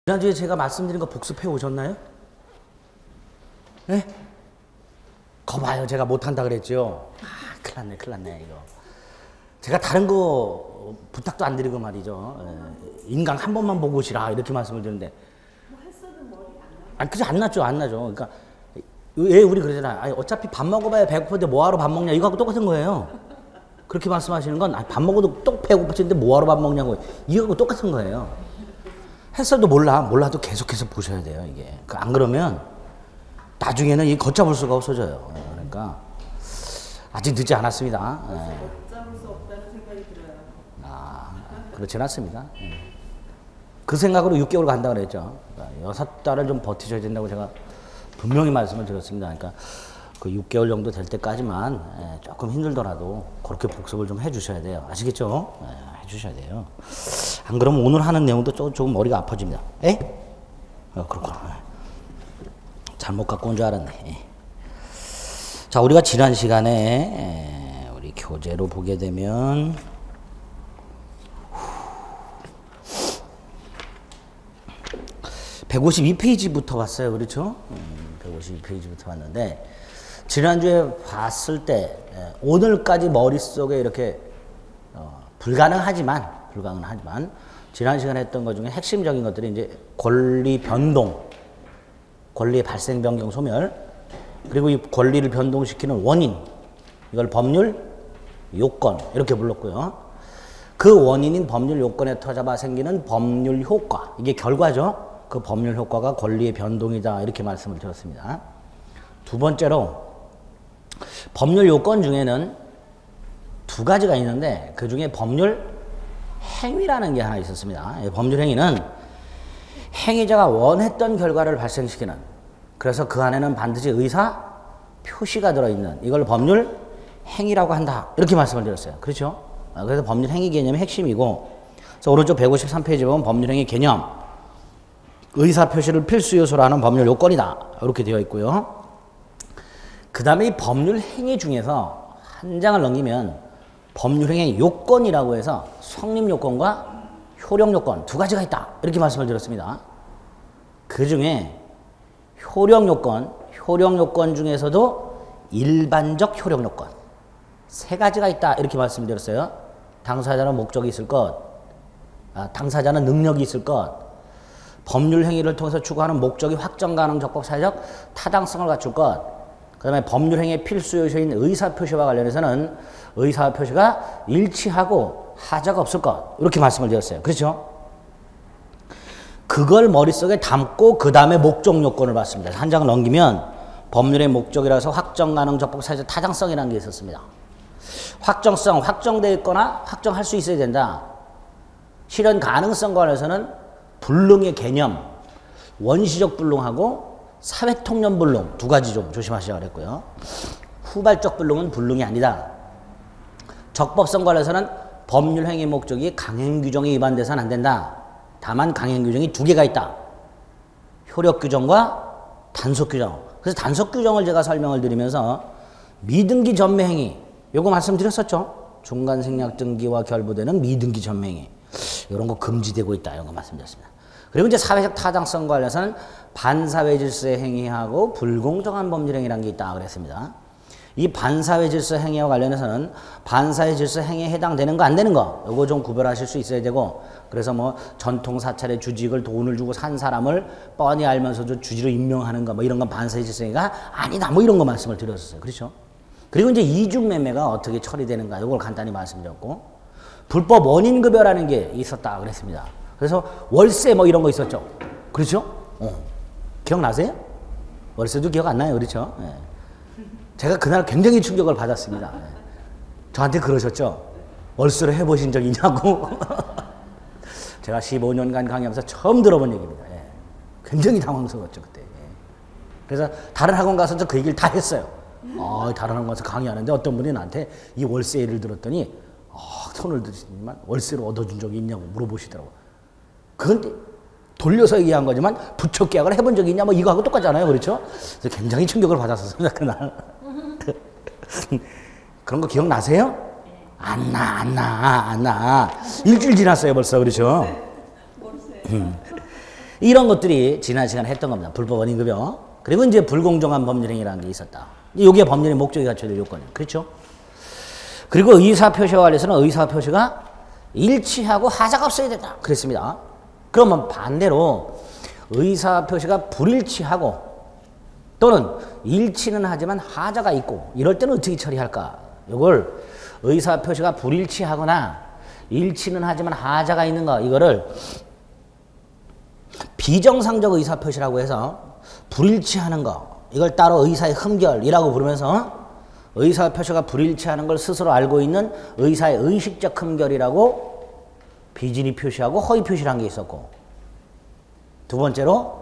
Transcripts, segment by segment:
지난주에 제가 말씀드린 거 복습해 오셨나요? 네? 거 봐요. 제가 못한다 그랬죠? 큰일 났네, 이거. 제가 다른 거 부탁도 안 드리고 말이죠. 인강 한 번만 보고 오시라, 이렇게 말씀을 드리는데. 뭐 했어도 머리 안 나요? 아니, 그죠? 안 나죠. 그러니까, 왜 우리 그러잖아요. 아니, 어차피 밥 먹어봐야 배고픈데 뭐하러 밥 먹냐, 이거하고 똑같은 거예요. 그렇게 말씀하시는 건, 밥 먹어도 또 배고프신데 뭐하러 밥 먹냐고, 이거하고 똑같은 거예요. 했어도 몰라도 계속해서 보셔야 돼요, 이게. 안 그러면, 나중에는 이 걷잡을 수가 없어져요. 그러니까, 아직 늦지 않았습니다. 걷잡을 수 없다는 생각이 들어요. 그렇진 않습니다. 그 생각으로 6개월 간다고 그랬죠. 6달을 좀 버티셔야 된다고 제가 분명히 말씀을 드렸습니다. 그러니까 그 6개월 정도 될 때까지만 조금 힘들더라도 그렇게 복습을 좀 해주셔야 돼요. 아시겠죠? 해주셔야 돼요. 안 그러면 오늘 하는 내용도 조금 머리가 아파집니다. 그렇구나. 잘못 갖고 온 줄 알았네. 자, 우리가 지난 시간에 우리 교재로 보게 되면 152페이지부터 왔어요. 그렇죠? 152페이지부터 왔는데 지난주에 봤을 때 오늘까지 머릿속에 이렇게 불가능하지만 지난 시간에 했던 것 중에 핵심적인 것들이 이제 권리 변동, 권리의 발생, 변경, 소멸, 그리고 이 권리를 변동시키는 원인, 이걸 법률, 요건 이렇게 불렀고요. 그 원인인 법률 요건에 터져봐 생기는 법률 효과, 이게 결과죠. 그 법률 효과가 권리의 변동이다, 이렇게 말씀을 드렸습니다. 두 번째로 법률 요건 중에는 두 가지가 있는데 그 중에 법률 행위라는 게 하나 있었습니다. 법률 행위는 행위자가 원했던 결과를 발생시키는, 그래서 그 안에는 반드시 의사 표시가 들어있는, 이걸 법률 행위라고 한다, 이렇게 말씀을 드렸어요. 그렇죠? 그래서 법률 행위 개념이 핵심이고, 그래서 오른쪽 153페이지 보면 법률 행위 개념, 의사 표시를 필수 요소로 하는 법률 요건이다, 이렇게 되어 있고요. 그 다음에 이 법률 행위 중에서 한 장을 넘기면 법률 행위 요건이라고 해서 성립 요건과 효력 요건 두 가지가 있다, 이렇게 말씀을 드렸습니다. 그 중에 효력 요건 중에서도 일반적 효력 요건 세 가지가 있다, 이렇게 말씀드렸어요. 당사자는 목적이 있을 것, 당사자는 능력이 있을 것, 법률 행위를 통해서 추구하는 목적이 확정 가능, 적법, 사회적 타당성을 갖출 것, 그 다음에 법률 행위의 필수 요소인 의사표시와 관련해서는 의사표시가 일치하고 하자가 없을 것, 이렇게 말씀을 드렸어요. 그렇죠? 그걸 머릿속에 담고 그 다음에 목적 요건을 봤습니다. 한 장을 넘기면 법률의 목적이라서 확정 가능, 적법, 사회적 타당성이라는 게 있었습니다. 확정성, 확정되어 있거나 확정할 수 있어야 된다. 실현 가능성과 관련해서는 불능의 개념, 원시적 불능하고 사회통념 불능 두 가지 좀 조심하시라고 그랬고요. 후발적 불능은 불능이 아니다. 적법성 관련해서는 법률 행위 목적이 강행 규정에 위반돼서는 안 된다. 다만 강행 규정이 두 개가 있다. 효력 규정과 단속 규정. 그래서 단속 규정을 제가 설명을 드리면서 미등기 전매 행위, 요거 말씀드렸었죠. 중간 생략 등기와 결부되는 미등기 전매 행위, 이런 거 금지되고 있다, 이런 거 말씀드렸습니다. 그리고 이제 사회적 타당성 관련해서는 반사회 질서의 행위하고 불공정한 법률 행위라는 게 있다 그랬습니다. 이 반사회 질서 행위와 관련해서는 반사회 질서 행위에 해당되는 거 안 되는 거, 요거 좀 구별하실 수 있어야 되고, 그래서 뭐 전통 사찰의 주직을 돈을 주고 산 사람을 뻔히 알면서도 주지로 임명하는 거, 뭐 이런 건 반사회 질서 행위가 아니다, 뭐 이런 거 말씀을 드렸었어요. 그렇죠? 그리고 이제 이중매매가 어떻게 처리되는가, 요걸 간단히 말씀드렸고, 불법 원인급여라는 게 있었다 그랬습니다. 그래서 월세 뭐 이런 거 있었죠. 그렇죠? 기억나세요? 월세도 기억 안 나요. 그렇죠? 제가 그날 굉장히 충격을 받았습니다. 저한테 그러셨죠? 월세를 해보신 적 있냐고. 제가 15년간 강의하면서 처음 들어본 얘기입니다. 굉장히 당황스러웠죠, 그때. 그래서 다른 학원 가서 그 얘기를 다 했어요. 다른 학원 가서 강의하는데 어떤 분이 나한테 이 월세 예를 들었더니 손을 드시지만 월세를 얻어준 적이 있냐고 물어보시더라고요. 그건 돌려서 얘기한 거지만 부처 계약을 해본 적이 있냐, 뭐 이거하고 똑같잖아요. 그렇죠? 그래서 굉장히 충격을 받았었습니다, 그날. 그런 거 기억나세요? 안 나. 일주일 지났어요, 벌써. 그렇죠? 이런 것들이 지난 시간에 했던 겁니다. 불법 원인급여. 그리고 이제 불공정한 법률행위라는 게 있었다. 이게 법률의 목적이 갖춰질 요건이에요. 그렇죠? 그리고 의사표시와 관련해서는 의사표시가 일치하고 하자가 없어야 된다. 그랬습니다. 그러면 반대로 의사표시가 불일치하고 또는 일치는 하지만 하자가 있고 이럴 때는 어떻게 처리할까? 이걸 의사표시가 불일치하거나 일치는 하지만 하자가 있는 거 이거를 비정상적 의사표시라고 해서 불일치하는 거 이걸 따로 의사의 흠결이라고 부르면서 의사표시가 불일치하는 걸 스스로 알고 있는 의사의 의식적 흠결이라고 비진의 표시하고 허위 표시라는 게 있었고 두 번째로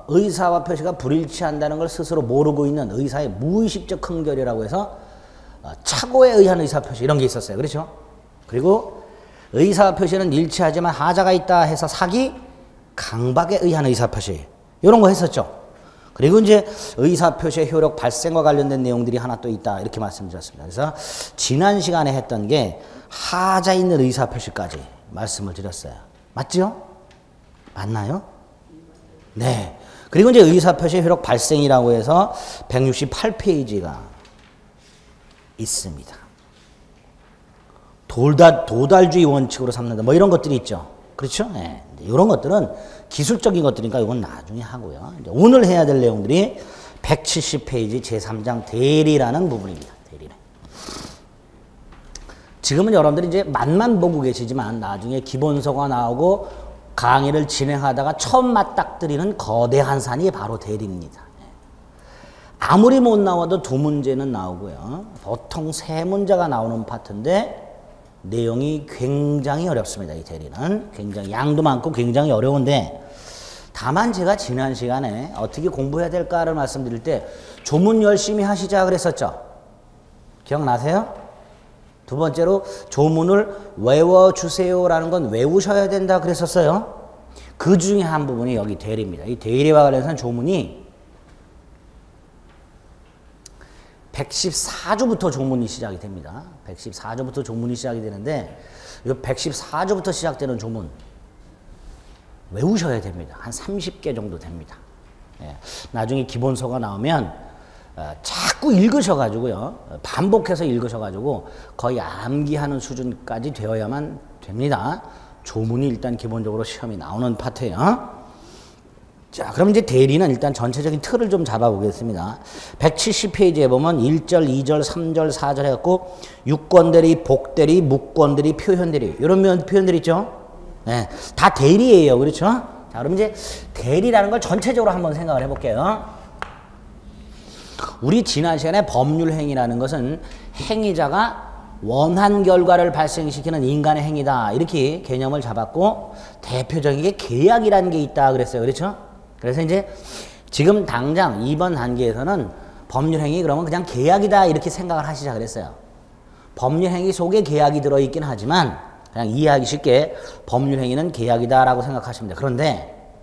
의사와 표시가 불일치한다는 걸 스스로 모르고 있는 의사의 무의식적 흠결이라고 해서 착오에 의한 의사표시 이런 게 있었어요. 그렇죠? 그리고 의사표시는 일치하지만 하자가 있다 해서 사기, 강박에 의한 의사표시 이런 거 했었죠. 그리고 이제 의사표시의 효력 발생과 관련된 내용들이 하나 또 있다 이렇게 말씀드렸습니다. 그래서 지난 시간에 했던 게 하자 있는 의사표시까지 말씀을 드렸어요. 맞죠? 맞나요? 네. 그리고 이제 의사표시의 효력 발생이라고 해서 168페이지가 있습니다. 도달주의 원칙으로 삼는다. 뭐 이런 것들이 있죠. 그렇죠? 네. 이런 것들은 기술적인 것들이니까 이건 나중에 하고요. 이제 오늘 해야 될 내용들이 170페이지 제3장 대리라는 부분입니다. 대리는. 지금은 여러분들이 이제 맛만 보고 계시지만 나중에 기본서가 나오고 강의를 진행하다가 처음 맞닥뜨리는 거대한 산이 바로 대리입니다. 아무리 못 나와도 두 문제는 나오고요. 보통 세 문제가 나오는 파트인데 내용이 굉장히 어렵습니다. 이 대리는 굉장히 양도 많고 굉장히 어려운데 다만 제가 지난 시간에 어떻게 공부해야 될까를 말씀드릴 때 조문 열심히 하시자 그랬었죠. 기억나세요? 두 번째로 조문을 외워주세요라는 건 외우셔야 된다 그랬었어요. 그 중에 한 부분이 여기 대리입니다. 이 대리와 관련해서는 조문이 114조부터 조문이 시작이 됩니다. 114조부터 조문이 시작이 되는데 이 114조부터 시작되는 조문 외우셔야 됩니다. 한 30개 정도 됩니다. 예. 나중에 기본서가 나오면 자꾸 읽으셔가지고요. 반복해서 읽으셔가지고 거의 암기하는 수준까지 되어야만 됩니다. 조문이 일단 기본적으로 시험이 나오는 파트예요. 자, 그럼 이제 대리는 일단 전체적인 틀을 좀 잡아보겠습니다. 170페이지에 보면 1절, 2절, 3절, 4절 해갖고 유권대리, 복대리, 묵권대리, 표현대리 이런 표현들 있죠? 네, 다 대리예요. 그렇죠? 자, 그럼 이제 대리라는 걸 전체적으로 한번 생각을 해볼게요. 우리 지난 시간에 법률행위라는 것은 행위자가 원한 결과를 발생시키는 인간의 행위다 이렇게 개념을 잡았고 대표적인 게 계약이라는 게 있다 그랬어요. 그렇죠? 그래서 이제 지금 당장 이번 단계에서는 법률행위 그러면 그냥 계약이다 이렇게 생각을 하시자 그랬어요. 법률행위 속에 계약이 들어있긴 하지만 그냥 이해하기 쉽게 법률행위는 계약이다라고 생각하시면 돼요. 그런데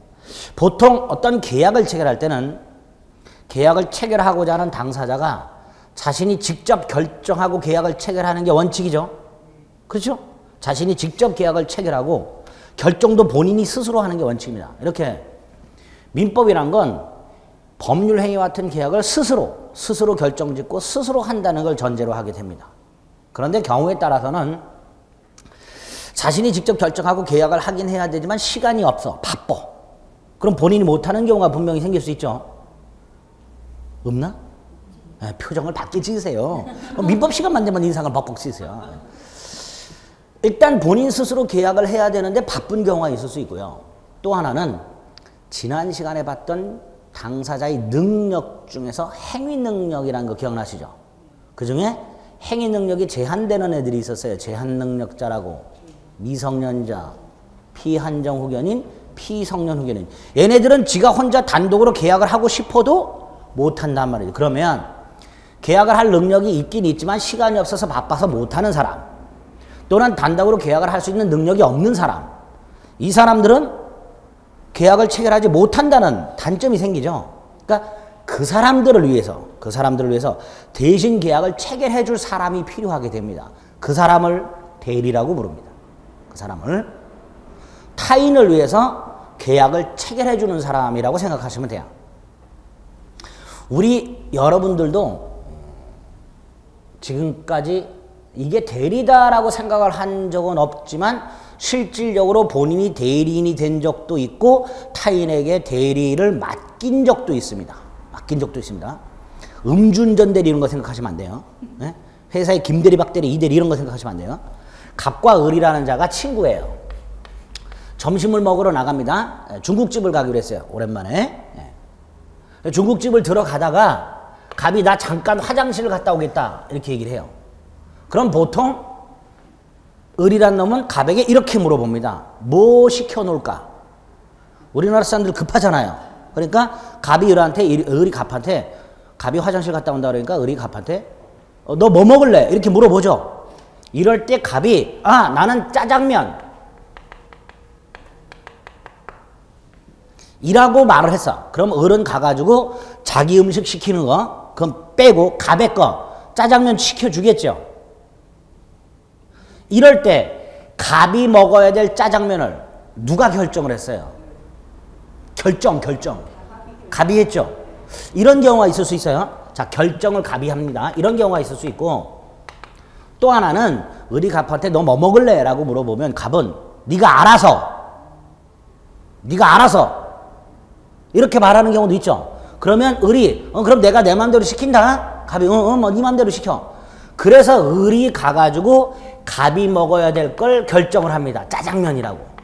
보통 어떤 계약을 체결할 때는 계약을 체결하고자 하는 당사자가 자신이 직접 결정하고 계약을 체결하는 게 원칙이죠. 그렇죠? 자신이 직접 계약을 체결하고 결정도 본인이 스스로 하는 게 원칙입니다. 이렇게 민법이란 건 법률행위와 같은 계약을 스스로 결정짓고 스스로 한다는 걸 전제로 하게 됩니다. 그런데 경우에 따라서는 자신이 직접 결정하고 계약을 하긴 해야 되지만 시간이 없어. 바빠. 그럼 본인이 못하는 경우가 분명히 생길 수 있죠. 없나? 네, 표정을 밝게 지으세요. 민법 시간만 되면 인상을 벅벅 쓰세요. 일단 본인 스스로 계약을 해야 되는데 바쁜 경우가 있을 수 있고요. 또 하나는 지난 시간에 봤던 당사자의 능력 중에서 행위 능력이라는 거 기억나시죠? 그 중에 행위 능력이 제한되는 애들이 있었어요. 제한 능력자라고. 미성년자, 피한정 후견인, 피성년 후견인. 얘네들은 지가 혼자 단독으로 계약을 하고 싶어도 못한단 말이에요. 그러면 계약을 할 능력이 있긴 있지만 시간이 없어서 바빠서 못하는 사람 또는 단독으로 계약을 할 수 있는 능력이 없는 사람 이 사람들은 계약을 체결하지 못한다는 단점이 생기죠. 그러니까 그 사람들을 위해서 대신 계약을 체결해 줄 사람이 필요하게 됩니다. 그 사람을 대리라고 부릅니다. 그 사람을 타인을 위해서 계약을 체결해 주는 사람이라고 생각하시면 돼요. 우리 여러분들도 지금까지 이게 대리다라고 생각을 한 적은 없지만 실질적으로 본인이 대리인이 된 적도 있고 타인에게 대리를 맡긴 적도 있습니다. 음주운전 대리 이런 거 생각하시면 안 돼요. 네? 회사의 김대리, 박대리, 이대리 이런 거 생각하시면 안 돼요. 갑과 을이라는 자가 친구예요. 점심을 먹으러 나갑니다. 중국집을 가기로 했어요. 오랜만에. 네. 중국집을 들어가다가 갑이 나 잠깐 화장실을 갔다 오겠다 이렇게 얘기를 해요. 그럼 보통 을이란 놈은 갑에게 이렇게 물어봅니다. 뭐 시켜놓을까? 우리나라 사람들 급하잖아요. 그러니까 갑이 을이 갑한테 갑이 화장실 갔다 온다 그러니까 을이 갑한테 너 뭐 먹을래? 이렇게 물어보죠. 이럴 때 갑이 나는 짜장면 이라고 말을 했어. 그럼 을은 가가지고 자기 음식 시키는 거 그럼 빼고 갑의 거 짜장면 시켜주겠죠. 이럴 때 갑이 먹어야 될 짜장면을 누가 결정을 했어요? 결정. 갑이 했죠. 이런 경우가 있을 수 있어요. 자, 결정을 갑이 합니다. 이런 경우가 있을 수 있고 또 하나는 을이 갑한테 너 뭐 먹을래? 라고 물어보면 갑은 네가 알아서 이렇게 말하는 경우도 있죠. 그러면 을이 그럼 내가 내 맘대로 시킨다. 갑이 네 맘대로 시켜. 그래서 을이 가가지고 갑이 먹어야 될 걸 결정을 합니다. 짜장면이라고.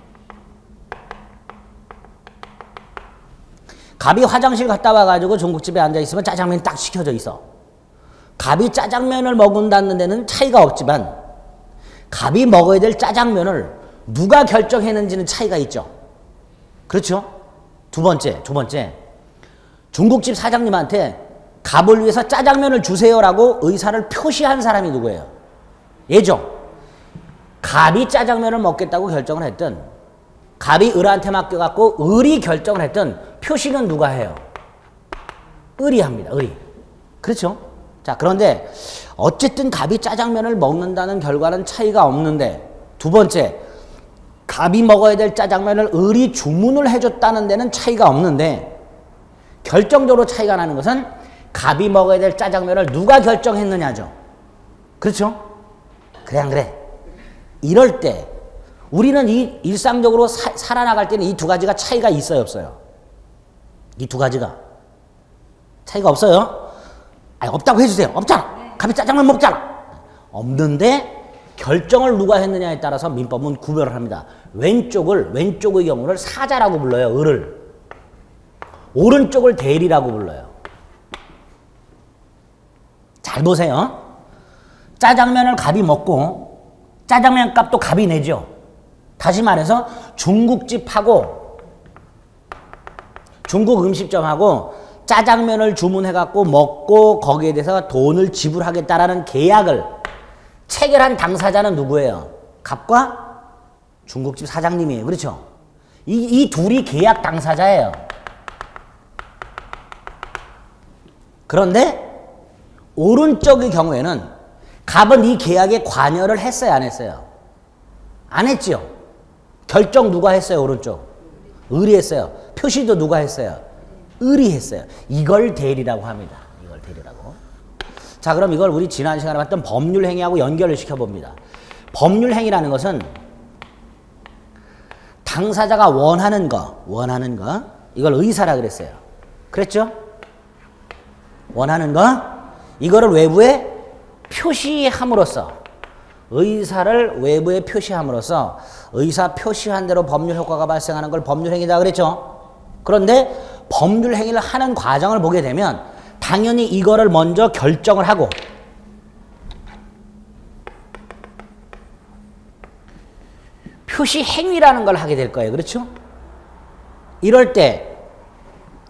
갑이 화장실 갔다 와가지고 중국집에 앉아있으면 짜장면이 딱 시켜져 있어. 갑이 짜장면을 먹는다는 데는 차이가 없지만 갑이 먹어야 될 짜장면을 누가 결정했는지는 차이가 있죠. 그렇죠? 두 번째. 중국집 사장님한테 갑을 위해서 짜장면을 주세요라고 의사를 표시한 사람이 누구예요? 얘죠. 갑이 짜장면을 먹겠다고 결정을 했든 갑이 을한테 맡겨갖고 을이 결정을 했든 표시는 누가 해요? 을이 합니다. 을이. 그렇죠? 자, 그런데 어쨌든 갑이 짜장면을 먹는다는 결과는 차이가 없는데 두 번째, 갑이 먹어야 될 짜장면을 을이 주문을 해줬다는 데는 차이가 없는데 결정적으로 차이가 나는 것은 갑이 먹어야 될 짜장면을 누가 결정했느냐죠. 그렇죠? 그래 안 그래? 이럴 때 우리는 일상적으로 살아나갈 때는 이 두 가지가 차이가 있어요, 없어요? 이 두 가지가 차이가 없어요? 아니, 없다고 해주세요. 없잖아. 갑이 짜장면 먹잖아. 없는데 결정을 누가 했느냐에 따라서 민법은 구별을 합니다. 왼쪽의 경우를 사자라고 불러요. 을을. 오른쪽을 대리라고 불러요. 잘 보세요. 짜장면을 갑이 먹고 짜장면 값도 갑이 내죠. 다시 말해서 중국집하고 중국 음식점하고 짜장면을 주문해갖고 먹고 거기에 대해서 돈을 지불하겠다라는 계약을 체결한 당사자는 누구예요? 갑과 중국집 사장님이에요. 그렇죠? 이 둘이 계약 당사자예요. 그런데 오른쪽의 경우에는 갑은 이 계약에 관여를 했어요, 안 했어요? 안 했죠. 결정 누가 했어요, 오른쪽? 을이 했어요. 표시도 누가 했어요? 을이 했어요. 이걸 대리라고 합니다. 이걸 대리라고. 자, 그럼 이걸 우리 지난 시간에 봤던 법률행위하고 연결을 시켜봅니다. 법률행위라는 것은 당사자가 원하는 거, 이걸 의사라 그랬어요. 그랬죠? 원하는 거, 이거를 외부에 표시함으로써, 의사를 외부에 표시함으로써 의사 표시한 대로 법률 효과가 발생하는 걸 법률행위다 그랬죠? 그런데 법률행위를 하는 과정을 보게 되면 당연히 이거를 먼저 결정을 하고 표시행위라는 걸 하게 될 거예요. 그렇죠? 이럴 때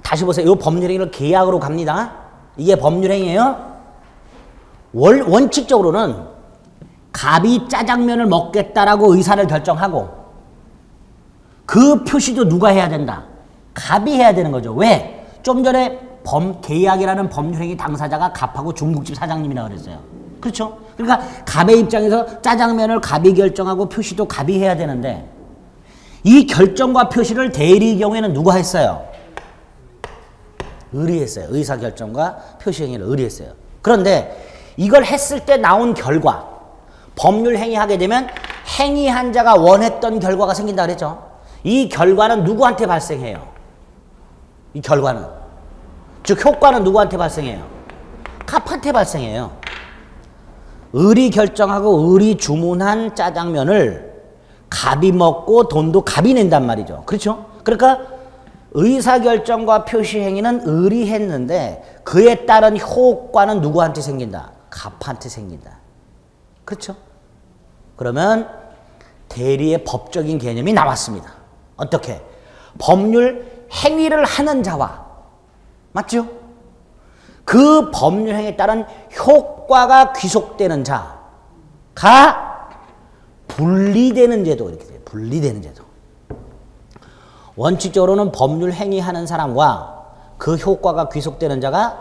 다시 보세요. 이 법률행위를 계약으로 갑니다. 이게 법률행위예요. 원칙적으로는 갑이 짜장면을 먹겠다라고 의사를 결정하고 그 표시도 누가 해야 된다? 갑이 해야 되는 거죠. 왜? 좀 전에 계약이라는 법률행위 당사자가 갑하고 중국집 사장님이라고 그랬어요. 그렇죠? 그러니까 갑의 입장에서 짜장면을 갑이 결정하고 표시도 갑이 해야 되는데 이 결정과 표시를 대리의 경우에는 누가 했어요? 을이 했어요. 의사결정과 표시행위를 을이 했어요. 그런데 이걸 했을 때 나온 결과, 법률 행위하게 되면 행위한 자가 원했던 결과가 생긴다 그랬죠. 이 결과는 누구한테 발생해요? 이 결과는, 즉 효과는 누구한테 발생해요? 갑한테 발생해요. 을이 결정하고 을이 주문한 짜장면을 갑이 먹고 돈도 갑이 낸단 말이죠. 그렇죠? 그러니까 의사결정과 표시행위는 을이 했는데 그에 따른 효과는 누구한테 생긴다? 갑한테 생긴다. 그렇죠? 그러면 대리의 법적인 개념이 나왔습니다. 어떻게? 법률 행위를 하는 자와, 맞죠? 그 법률 행위에 따른 효과가 귀속되는 자가 분리되는 제도, 이렇게 돼요. 분리되는 제도. 원칙적으로는 법률 행위하는 사람과 그 효과가 귀속되는 자가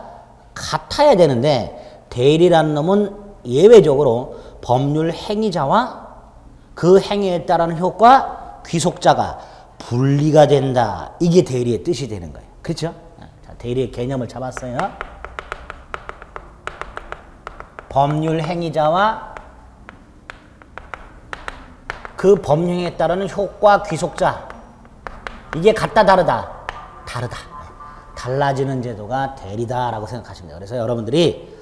같아야 되는데 대리라는 놈은 예외적으로 법률 행위자와 그 행위에 따른 효과 귀속자가 분리가 된다. 이게 대리의 뜻이 되는 거예요. 그렇죠? 자, 대리의 개념을 잡았어요. 법률 행위자와 그 법률 행위에 따르는 효과 귀속자, 이게 같다 다르다? 다르다. 달라지는 제도가 대리다라고 생각하시면 돼요. 그래서 여러분들이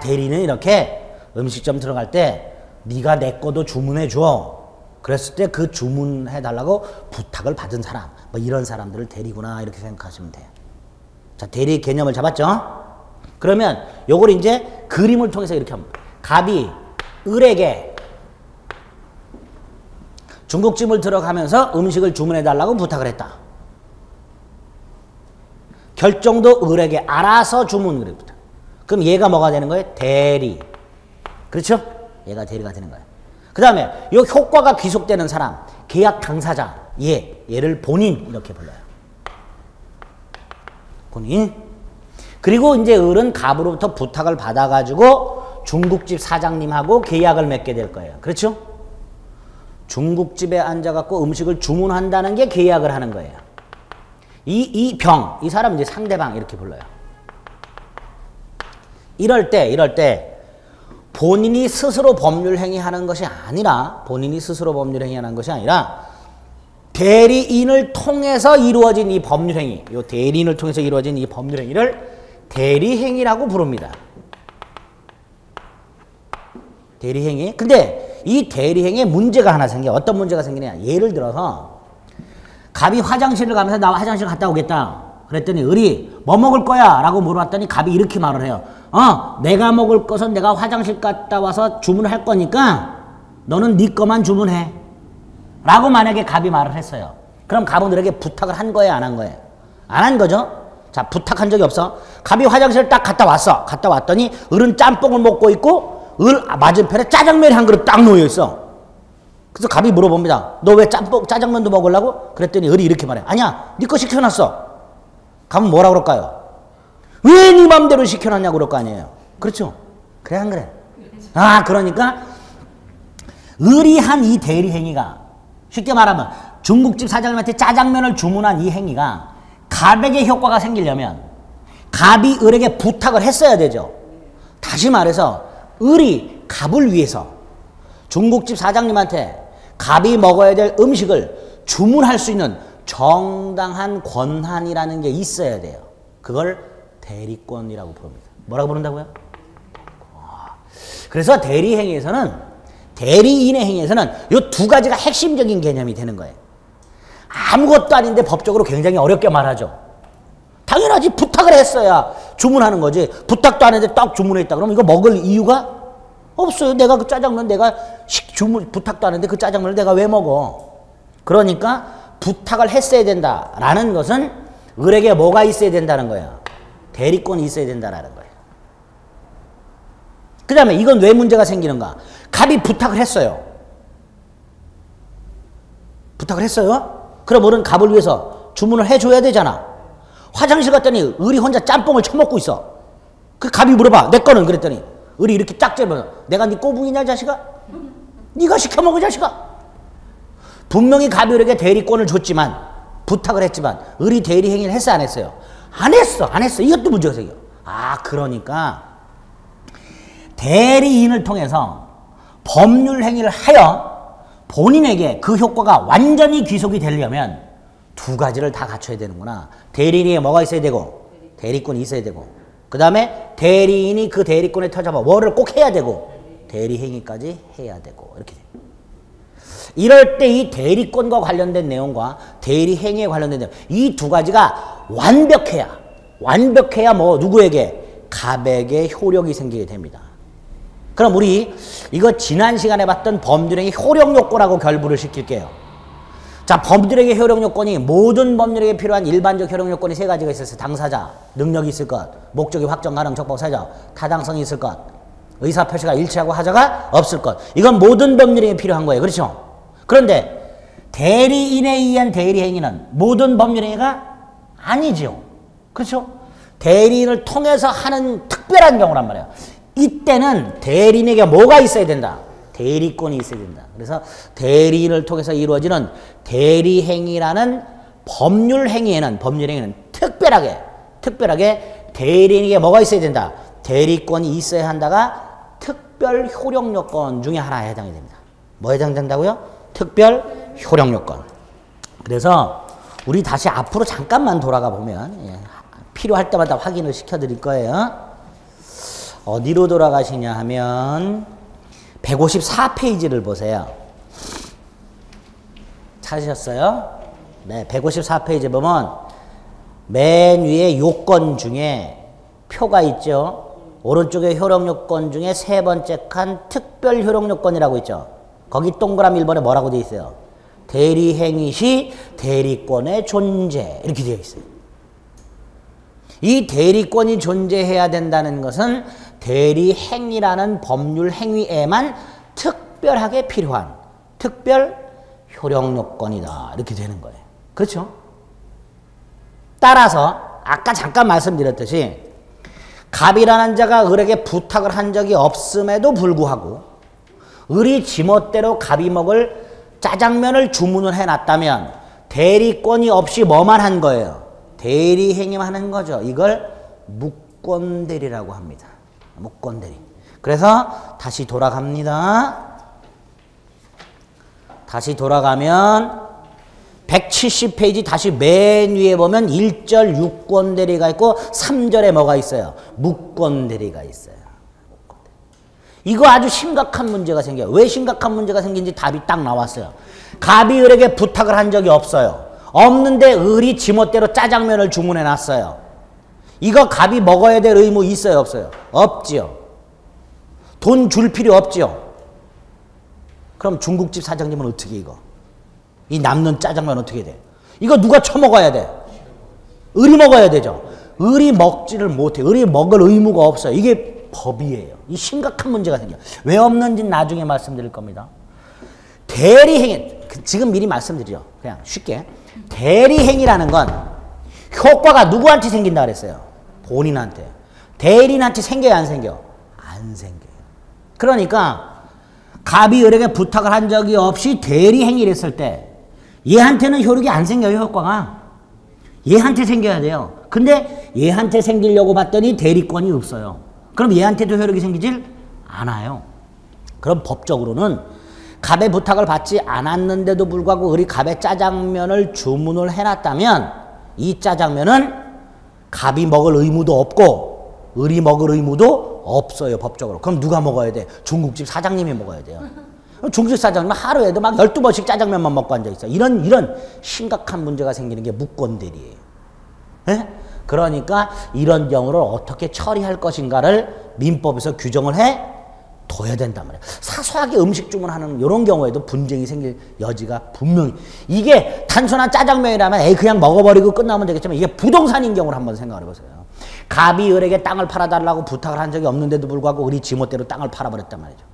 대리는 이렇게 음식점 들어갈 때 네가 내 거도 주문해 줘. 그랬을 때 그 주문해 달라고 부탁을 받은 사람, 뭐 이런 사람들을 대리구나 이렇게 생각하시면 돼요. 자, 대리 개념을 잡았죠? 그러면 요걸 이제 그림을 통해서 이렇게 합니다. 갑이 을에게 중국집을 들어가면서 음식을 주문해 달라고 부탁을 했다. 결정도 을에게 알아서 주문을 했다. 그럼 얘가 뭐가 되는 거예요? 대리. 그렇죠? 얘가 대리가 되는 거예요. 그 다음에 이 효과가 귀속되는 사람, 계약 당사자, 얘를 본인 이렇게 불러요. 본인. 그리고 이제 을은 갑으로부터 부탁을 받아가지고 중국집 사장님하고 계약을 맺게 될 거예요. 그렇죠? 중국집에 앉아갖고 음식을 주문한다는 게 계약을 하는 거예요. 이 사람 이제 상대방 이렇게 불러요. 이럴 때 본인이 스스로 법률 행위하는 것이 아니라 대리인을 통해서 이루어진 이 법률 행위, 이 대리인을 통해서 이루어진 이 법률 행위를 대리행위라고 부릅니다. 대리행위. 근데 이 대리행위에 문제가 하나 생겨. 어떤 문제가 생기냐. 예를 들어서 갑이 화장실을 가면서 나 화장실 갔다 오겠다. 그랬더니 을이 뭐 먹을 거야? 라고 물어봤더니 갑이 이렇게 말을 해요. 내가 먹을 것은 내가 화장실 갔다 와서 주문할 거니까 너는 네 거만 주문해. 라고 만약에 갑이 말을 했어요. 그럼 갑은 을에게 부탁을 한 거예요? 안 한 거예요? 안 한 거죠? 자, 부탁한 적이 없어. 갑이 화장실을 딱 갔다 왔어. 갔다 왔더니 을은 짬뽕을 먹고 있고 을 맞은편에 짜장면이 한 그릇 딱 놓여 있어. 그래서 갑이 물어봅니다. 너 왜 짜장면도 먹으려고? 그랬더니 을이 이렇게 말해. 아니야, 네 거 시켜놨어. 갑은 뭐라 그럴까요? 왜 네 맘대로 시켜놨냐고 그럴 거 아니에요. 그렇죠? 그래 안 그래? 그러니까 을이 한 이 대리 행위가, 쉽게 말하면 중국집 사장님한테 짜장면을 주문한 이 행위가 갑에게 효과가 생기려면 갑이 을에게 부탁을 했어야 되죠. 다시 말해서 을이 갑을 위해서 중국집 사장님한테 갑이 먹어야 될 음식을 주문할 수 있는 정당한 권한이라는 게 있어야 돼요. 그걸 대리권이라고 부릅니다. 뭐라고 부른다고요? 그래서 대리행위에서는, 대리인의 행위에서는 이 두 가지가 핵심적인 개념이 되는 거예요. 아무것도 아닌데 법적으로 굉장히 어렵게 말하죠. 당연하지. 부탁을 했어야 주문하는 거지. 부탁도 안 했는데 딱 주문했다. 그러면 이거 먹을 이유가 없어요. 내가 그 짜장면 부탁도 안 했는데 그 짜장면을 내가 왜 먹어? 그러니까 부탁을 했어야 된다라는 것은 을에게 뭐가 있어야 된다는 거야? 대리권이 있어야 된다라는 거예요. 그 다음에 이건 왜 문제가 생기는가? 갑이 부탁을 했어요. 부탁을 했어요? 그럼 을은 갑을 위해서 주문을 해줘야 되잖아. 화장실 갔더니 을이 혼자 짬뽕을 처먹고 있어. 그 갑이 물어봐. 내 거는? 그랬더니 을이 이렇게 짝 재면서 내가 네 꼬붕이냐 자식아? 네가 시켜 먹어 자식아? 분명히 갑이 을에게 대리권을 줬지만 부탁을 했지만 을이 대리 행위를 했어 안 했어요? 안 했어. 안 했어. 이것도 문제가 생겨. 아 그러니까 대리인을 통해서 법률 행위를 하여 본인에게 그 효과가 완전히 귀속이 되려면 두 가지를 다 갖춰야 되는구나. 대리인에 뭐가 있어야 되고 대리권이 있어야 되고 그 다음에 대리인이 그 대리권에 터잡아 뭐를 꼭 해야 되고 대리 행위까지 해야 되고 이렇게 돼요. 이럴 때 이 대리권과 관련된 내용과 대리 행위에 관련된 내용 이 두 가지가 완벽해야 뭐 누구에게 갑에게 효력이 생기게 됩니다. 그럼 우리 이거 지난 시간에 봤던 법률행위 효력요건하고 결부를 시킬게요. 자, 법률행위 효력요건이 모든 법률에게 필요한 일반적 효력요건이 세 가지가 있었어요. 당사자, 능력이 있을 것, 목적이 확정 가능, 적법 사적, 타당성이 있을 것, 의사표시가 일치하고 하자가 없을 것. 이건 모든 법률행위에 필요한 거예요. 그렇죠? 그런데 대리인에 의한 대리행위는 모든 법률행위가 아니죠. 그렇죠? 대리인을 통해서 하는 특별한 경우란 말이에요. 이때는 대리인에게 뭐가 있어야 된다? 대리권이 있어야 된다. 그래서 대리인을 통해서 이루어지는 대리행위라는 법률행위에는 특별하게 대리인에게 뭐가 있어야 된다? 대리권이 있어야 한다가 특별 효력요건 중에 하나에 해당이 됩니다. 뭐에 해당된다고요? 특별 효력요건. 그래서 우리 다시 앞으로 잠깐만 돌아가 보면 필요할 때마다 확인을 시켜드릴 거예요. 어디로 돌아가시냐 하면 154페이지를 보세요. 찾으셨어요? 네, 154페이지 보면 맨 위에 요건 중에 표가 있죠. 오른쪽에 효력요건 중에 세 번째 칸 특별 효력요건이라고 있죠. 거기 동그라미 1번에 뭐라고 되어 있어요? 대리행위 시 대리권의 존재 이렇게 되어 있어요. 이 대리권이 존재해야 된다는 것은 대리행위라는 법률행위에만 특별하게 필요한 특별 효력요건이다. 이렇게 되는 거예요. 그렇죠? 따라서 아까 잠깐 말씀드렸듯이 갑이라는 자가 을에게 부탁을 한 적이 없음에도 불구하고 을이 지멋대로 갑이 먹을 짜장면을 주문을 해놨다면 대리권이 없이 뭐만 한 거예요? 대리행위만 하는 거죠. 이걸 무권대리라고 합니다. 무권대리. 그래서 다시 돌아갑니다. 다시 돌아가면 170페이지 다시 맨 위에 보면 1절 유권대리가 있고 3절에 뭐가 있어요? 무권대리가 있어요. 이거 아주 심각한 문제가 생겨요. 왜 심각한 문제가 생긴지 답이 딱 나왔어요. 갑이 을에게 부탁을 한 적이 없어요. 없는데 을이 지멋대로 짜장면을 주문해 놨어요. 이거 갑이 먹어야 될 의무 있어요? 없어요? 없지요. 돈 줄 필요 없지요. 그럼 중국집 사장님은 어떻게 이거? 이 남는 짜장면 어떻게 돼? 이거 누가 처먹어야 돼? 을이 먹어야 되죠. 을이 먹지를 못해. 을이 먹을 의무가 없어요. 이게 법이에요. 이 심각한 문제가 생겨요. 왜 없는지는 나중에 말씀드릴 겁니다. 대리행위, 지금 미리 말씀드리죠. 그냥 쉽게. 대리행위라는 건 효과가 누구한테 생긴다 그랬어요? 본인한테. 대리인한테 생겨요? 안 생겨? 안 생겨요. 그러니까 갑이 을에게 부탁을 한 적이 없이 대리행위를 했을 때 얘한테는 효력이 안 생겨요. 효과가. 얘한테 생겨야 돼요. 근데 얘한테 생기려고 봤더니 대리권이 없어요. 그럼 얘한테도 효력이 생기질 않아요. 그럼 법적으로는 갑의 부탁을 받지 않았는데도 불구하고 을이 갑의 짜장면을 주문을 해놨다면 이 짜장면은 갑이 먹을 의무도 없고 을이 먹을 의무도 없어요. 법적으로. 그럼 누가 먹어야 돼? 중국집 사장님이 먹어야 돼요. 중국집 사장님은 하루에도 막 12번씩 짜장면만 먹고 앉아있어요. 이런 심각한 문제가 생기는 게 무권대리예요. 예? 그러니까 이런 경우를 어떻게 처리할 것인가를 민법에서 규정을 해 둬야 된단 말이에요. 사소하게 음식 주문하는 이런 경우에도 분쟁이 생길 여지가 분명히. 이게 단순한 짜장면이라면 그냥 먹어버리고 끝나면 되겠지만 이게 부동산인 경우를 한번 생각을 해보세요. 갑이 을에게 땅을 팔아달라고 부탁을 한 적이 없는데도 불구하고 을이 지멋대로 땅을 팔아버렸단 말이죠.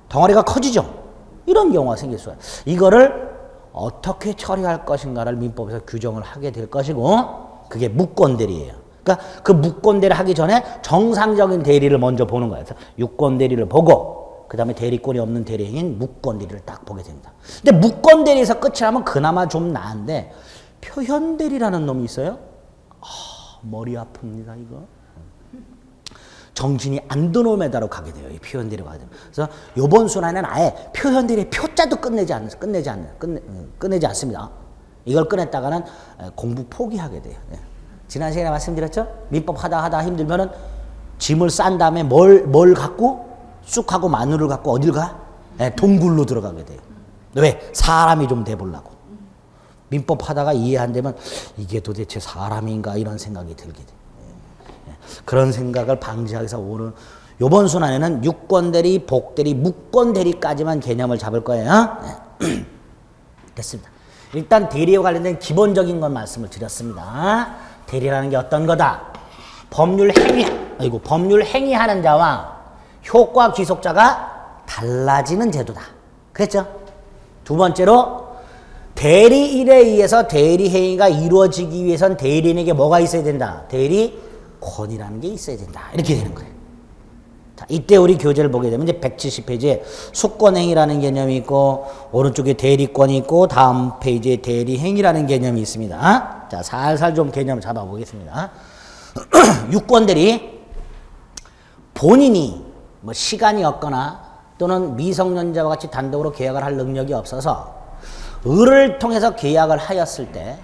덩어리가 커지죠. 이런 경우가 생길 수가 있어요. 이거를 어떻게 처리할 것인가를 민법에서 규정을 하게 될 것이고 그게 무권대리예요. 그러니까 그 무권대리를 하기 전에 정상적인 대리를 먼저 보는 거예요. 그래서 유권대리를 보고 그 다음에 대리권이 없는 대리행위인 무권대리를 딱 보게 됩니다. 근데 무권대리에서 끝이 나면 그나마 좀 나은데 표현대리라는 놈이 있어요. 머리 아픕니다 이거. 정신이 안 드는 메다로 가게 돼요. 이 표현대리가 가게 됩니다. 그래서 이번 순환에는 아예 표현대리 표자도 끝내지 않습니다. 이걸 꺼냈다가는 공부 포기하게 돼요. 지난 시간에 말씀드렸죠? 민법 하다 힘들면은 짐을 싼 다음에 뭘 갖고 쑥하고 마늘을 갖고 어딜 가? 동굴로 들어가게 돼요. 왜? 사람이 좀 돼보려고. 민법 하다가 이해 안 되면 이게 도대체 사람인가 이런 생각이 들게 돼요. 그런 생각을 방지하기 위해서 오늘 요번 순환에는 유권대리, 복대리, 무권대리까지만 개념을 잡을 거예요. 됐습니다. 일단 대리와 관련된 기본적인 건 말씀을 드렸습니다. 대리라는 게 어떤 거다? 법률 행위하는 자와 효과 귀속자가 달라지는 제도다. 그랬죠? 두 번째로 대리인에 의해서 대리 행위가 이루어지기 위해선 대리인에게 뭐가 있어야 된다? 대리권이라는 게 있어야 된다. 이렇게 되는 거예요. 자, 이때 우리 교재를 보게 되면 이제 170페이지에 수권행위라는 개념이 있고 오른쪽에 대리권이 있고 다음 페이지에 대리행위라는 개념이 있습니다. 자, 살살 좀 개념을 잡아보겠습니다. 유권대리 본인이 뭐 시간이 없거나 또는 미성년자와 같이 단독으로 계약을 할 능력이 없어서 을을 통해서 계약을 하였을 때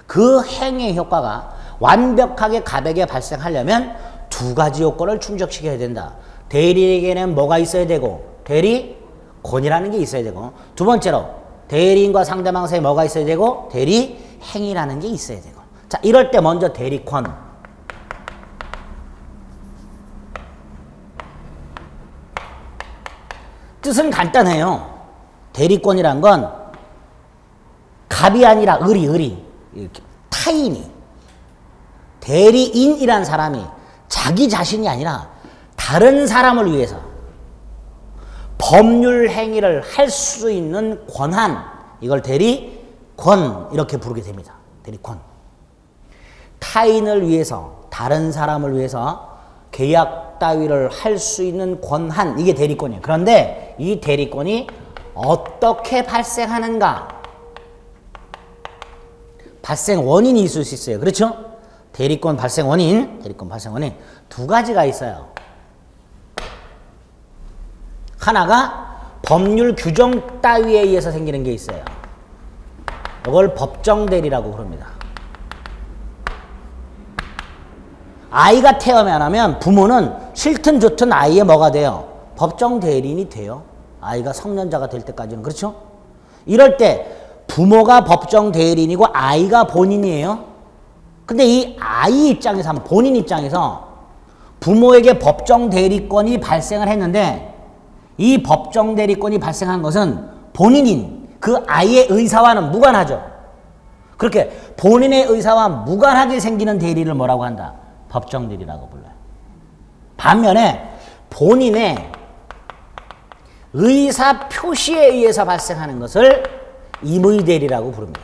그 행위의 효과가 완벽하게 갑에게 발생하려면 두 가지 요건을 충족시켜야 된다. 대리에게는 뭐가 있어야 되고 대리권이라는 게 있어야 되고 두 번째로 대리인과 상대방 사이에 뭐가 있어야 되고 대리행위라는 게 있어야 되고 자 이럴 때 먼저 대리권 뜻은 간단해요. 대리권이란 건 갑이 아니라 을이 타인이 대리인이란 사람이 자기 자신이 아니라 다른 사람을 위해서 법률 행위를 할 수 있는 권한 이걸 대리권 이렇게 부르게 됩니다. 대리권 타인을 위해서 다른 사람을 위해서 계약 따위를 할 수 있는 권한 이게 대리권이에요. 그런데 이 대리권이 어떻게 발생하는가 발생 원인이 있을 수 있어요. 그렇죠? 대리권 발생 원인 두 가지가 있어요. 하나가 법률 규정 따위에 의해서 생기는 게 있어요. 이걸 법정대리라고 부릅니다. 아이가 태어나면 부모는 싫든 좋든 아이의 뭐가 돼요? 법정대리인이 돼요. 아이가 성년자가 될 때까지는. 그렇죠? 이럴 때 부모가 법정대리인이고 아이가 본인이에요. 근데 이 아이 입장에서 하면 본인 입장에서 부모에게 법정대리권이 발생을 했는데 이 법정대리권이 발생한 것은 본인인 그 아이의 의사와는 무관하죠. 그렇게 본인의 의사와 무관하게 생기는 대리를 뭐라고 한다? 법정대리라고 불러요. 반면에 본인의 의사 표시에 의해서 발생하는 것을 임의대리라고 부릅니다.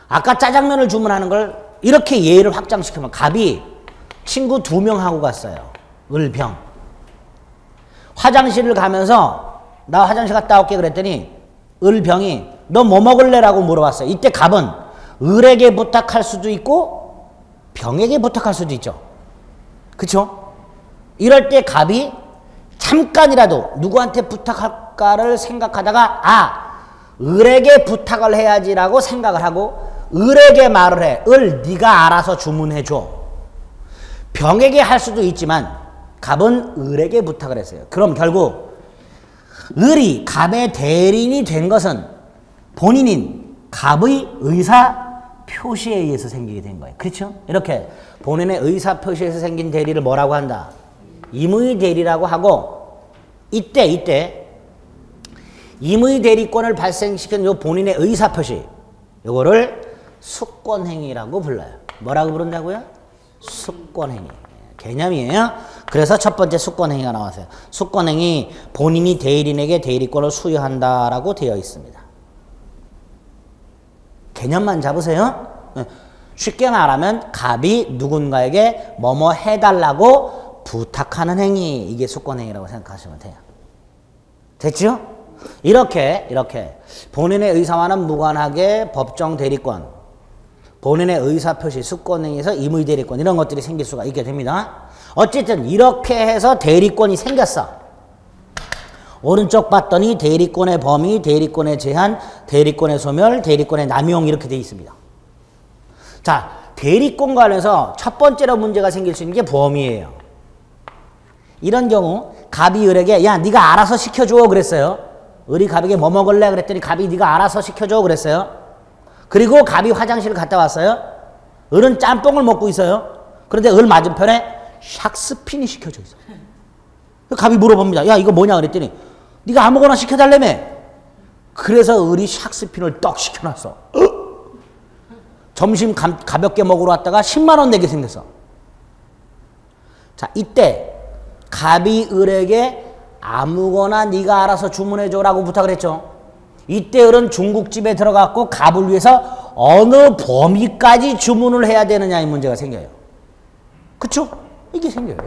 아까 짜장면을 주문하는 걸 이렇게 예를 확장시키면 갑이 친구 2명하고 갔어요. 을병. 화장실을 가면서 나 화장실 갔다 올게 그랬더니 을병이 너 뭐 먹을래? 라고 물어봤어요. 이때 갑은 을에게 부탁할 수도 있고 병에게 부탁할 수도 있죠. 그쵸? 이럴 때 갑이 잠깐이라도 누구한테 부탁할까를 생각하다가 을에게 부탁을 해야지라고 생각을 하고 을에게 말을 해. 을 네가 알아서 주문해줘. 병에게 할 수도 있지만 갑은 을에게 부탁을 했어요. 그럼 결국 을이 갑의 대리인이 된 것은 본인인 갑의 의사 표시에 의해서 생기게 된 거예요. 그렇죠? 이렇게 본인의 의사 표시에서 생긴 대리를 뭐라고 한다? 임의 대리라고 하고 이때 임의 대리권을 발생시킨 요 본인의 의사 표시 요거를 수권행위라고 불러요. 뭐라고 부른다고요? 수권행위. 개념이에요. 그래서 첫 번째 수권행위가 나왔어요. 수권행위 본인이 대리인에게 대리권을 수여한다라고 되어 있습니다. 개념만 잡으세요. 쉽게 말하면 갑이 누군가에게 뭐뭐 해달라고 부탁하는 행위, 이게 수권행위라고 생각하시면 돼요. 됐죠? 이렇게 본인의 의사와는 무관하게 법정 대리권, 본인의 의사표시, 수권행위에서 임의 대리권 이런 것들이 생길 수가 있게 됩니다. 어쨌든 이렇게 해서 대리권이 생겼어. 오른쪽 봤더니 대리권의 범위, 대리권의 제한, 대리권의 소멸, 대리권의 남용 이렇게 되어 있습니다. 자, 대리권 관련해서 첫 번째로 문제가 생길 수 있는 게 범위예요. 이런 경우 갑이 을에게 야 네가 알아서 시켜줘 그랬어요. 을이 갑에게 뭐 먹을래 그랬더니 갑이 네가 알아서 시켜줘 그랬어요. 그리고 갑이 화장실 갔다 왔어요. 을은 짬뽕을 먹고 있어요. 그런데 을 맞은편에 샥스핀이 시켜져 있어요. 갑이 물어봅니다. 야 이거 뭐냐 그랬더니 네가 아무거나 시켜달라며. 그래서 을이 샥스핀을 떡 시켜놨어. 점심 가볍게 먹으러 왔다가 10만 원 내게 생겼어. 자, 이때 갑이 을에게 아무거나 네가 알아서 주문해줘라고 부탁을 했죠. 이때 을은 중국집에 들어갔고 갑을 위해서 어느 범위까지 주문을 해야 되느냐 이 문제가 생겨요. 그쵸? 이게 생겨요.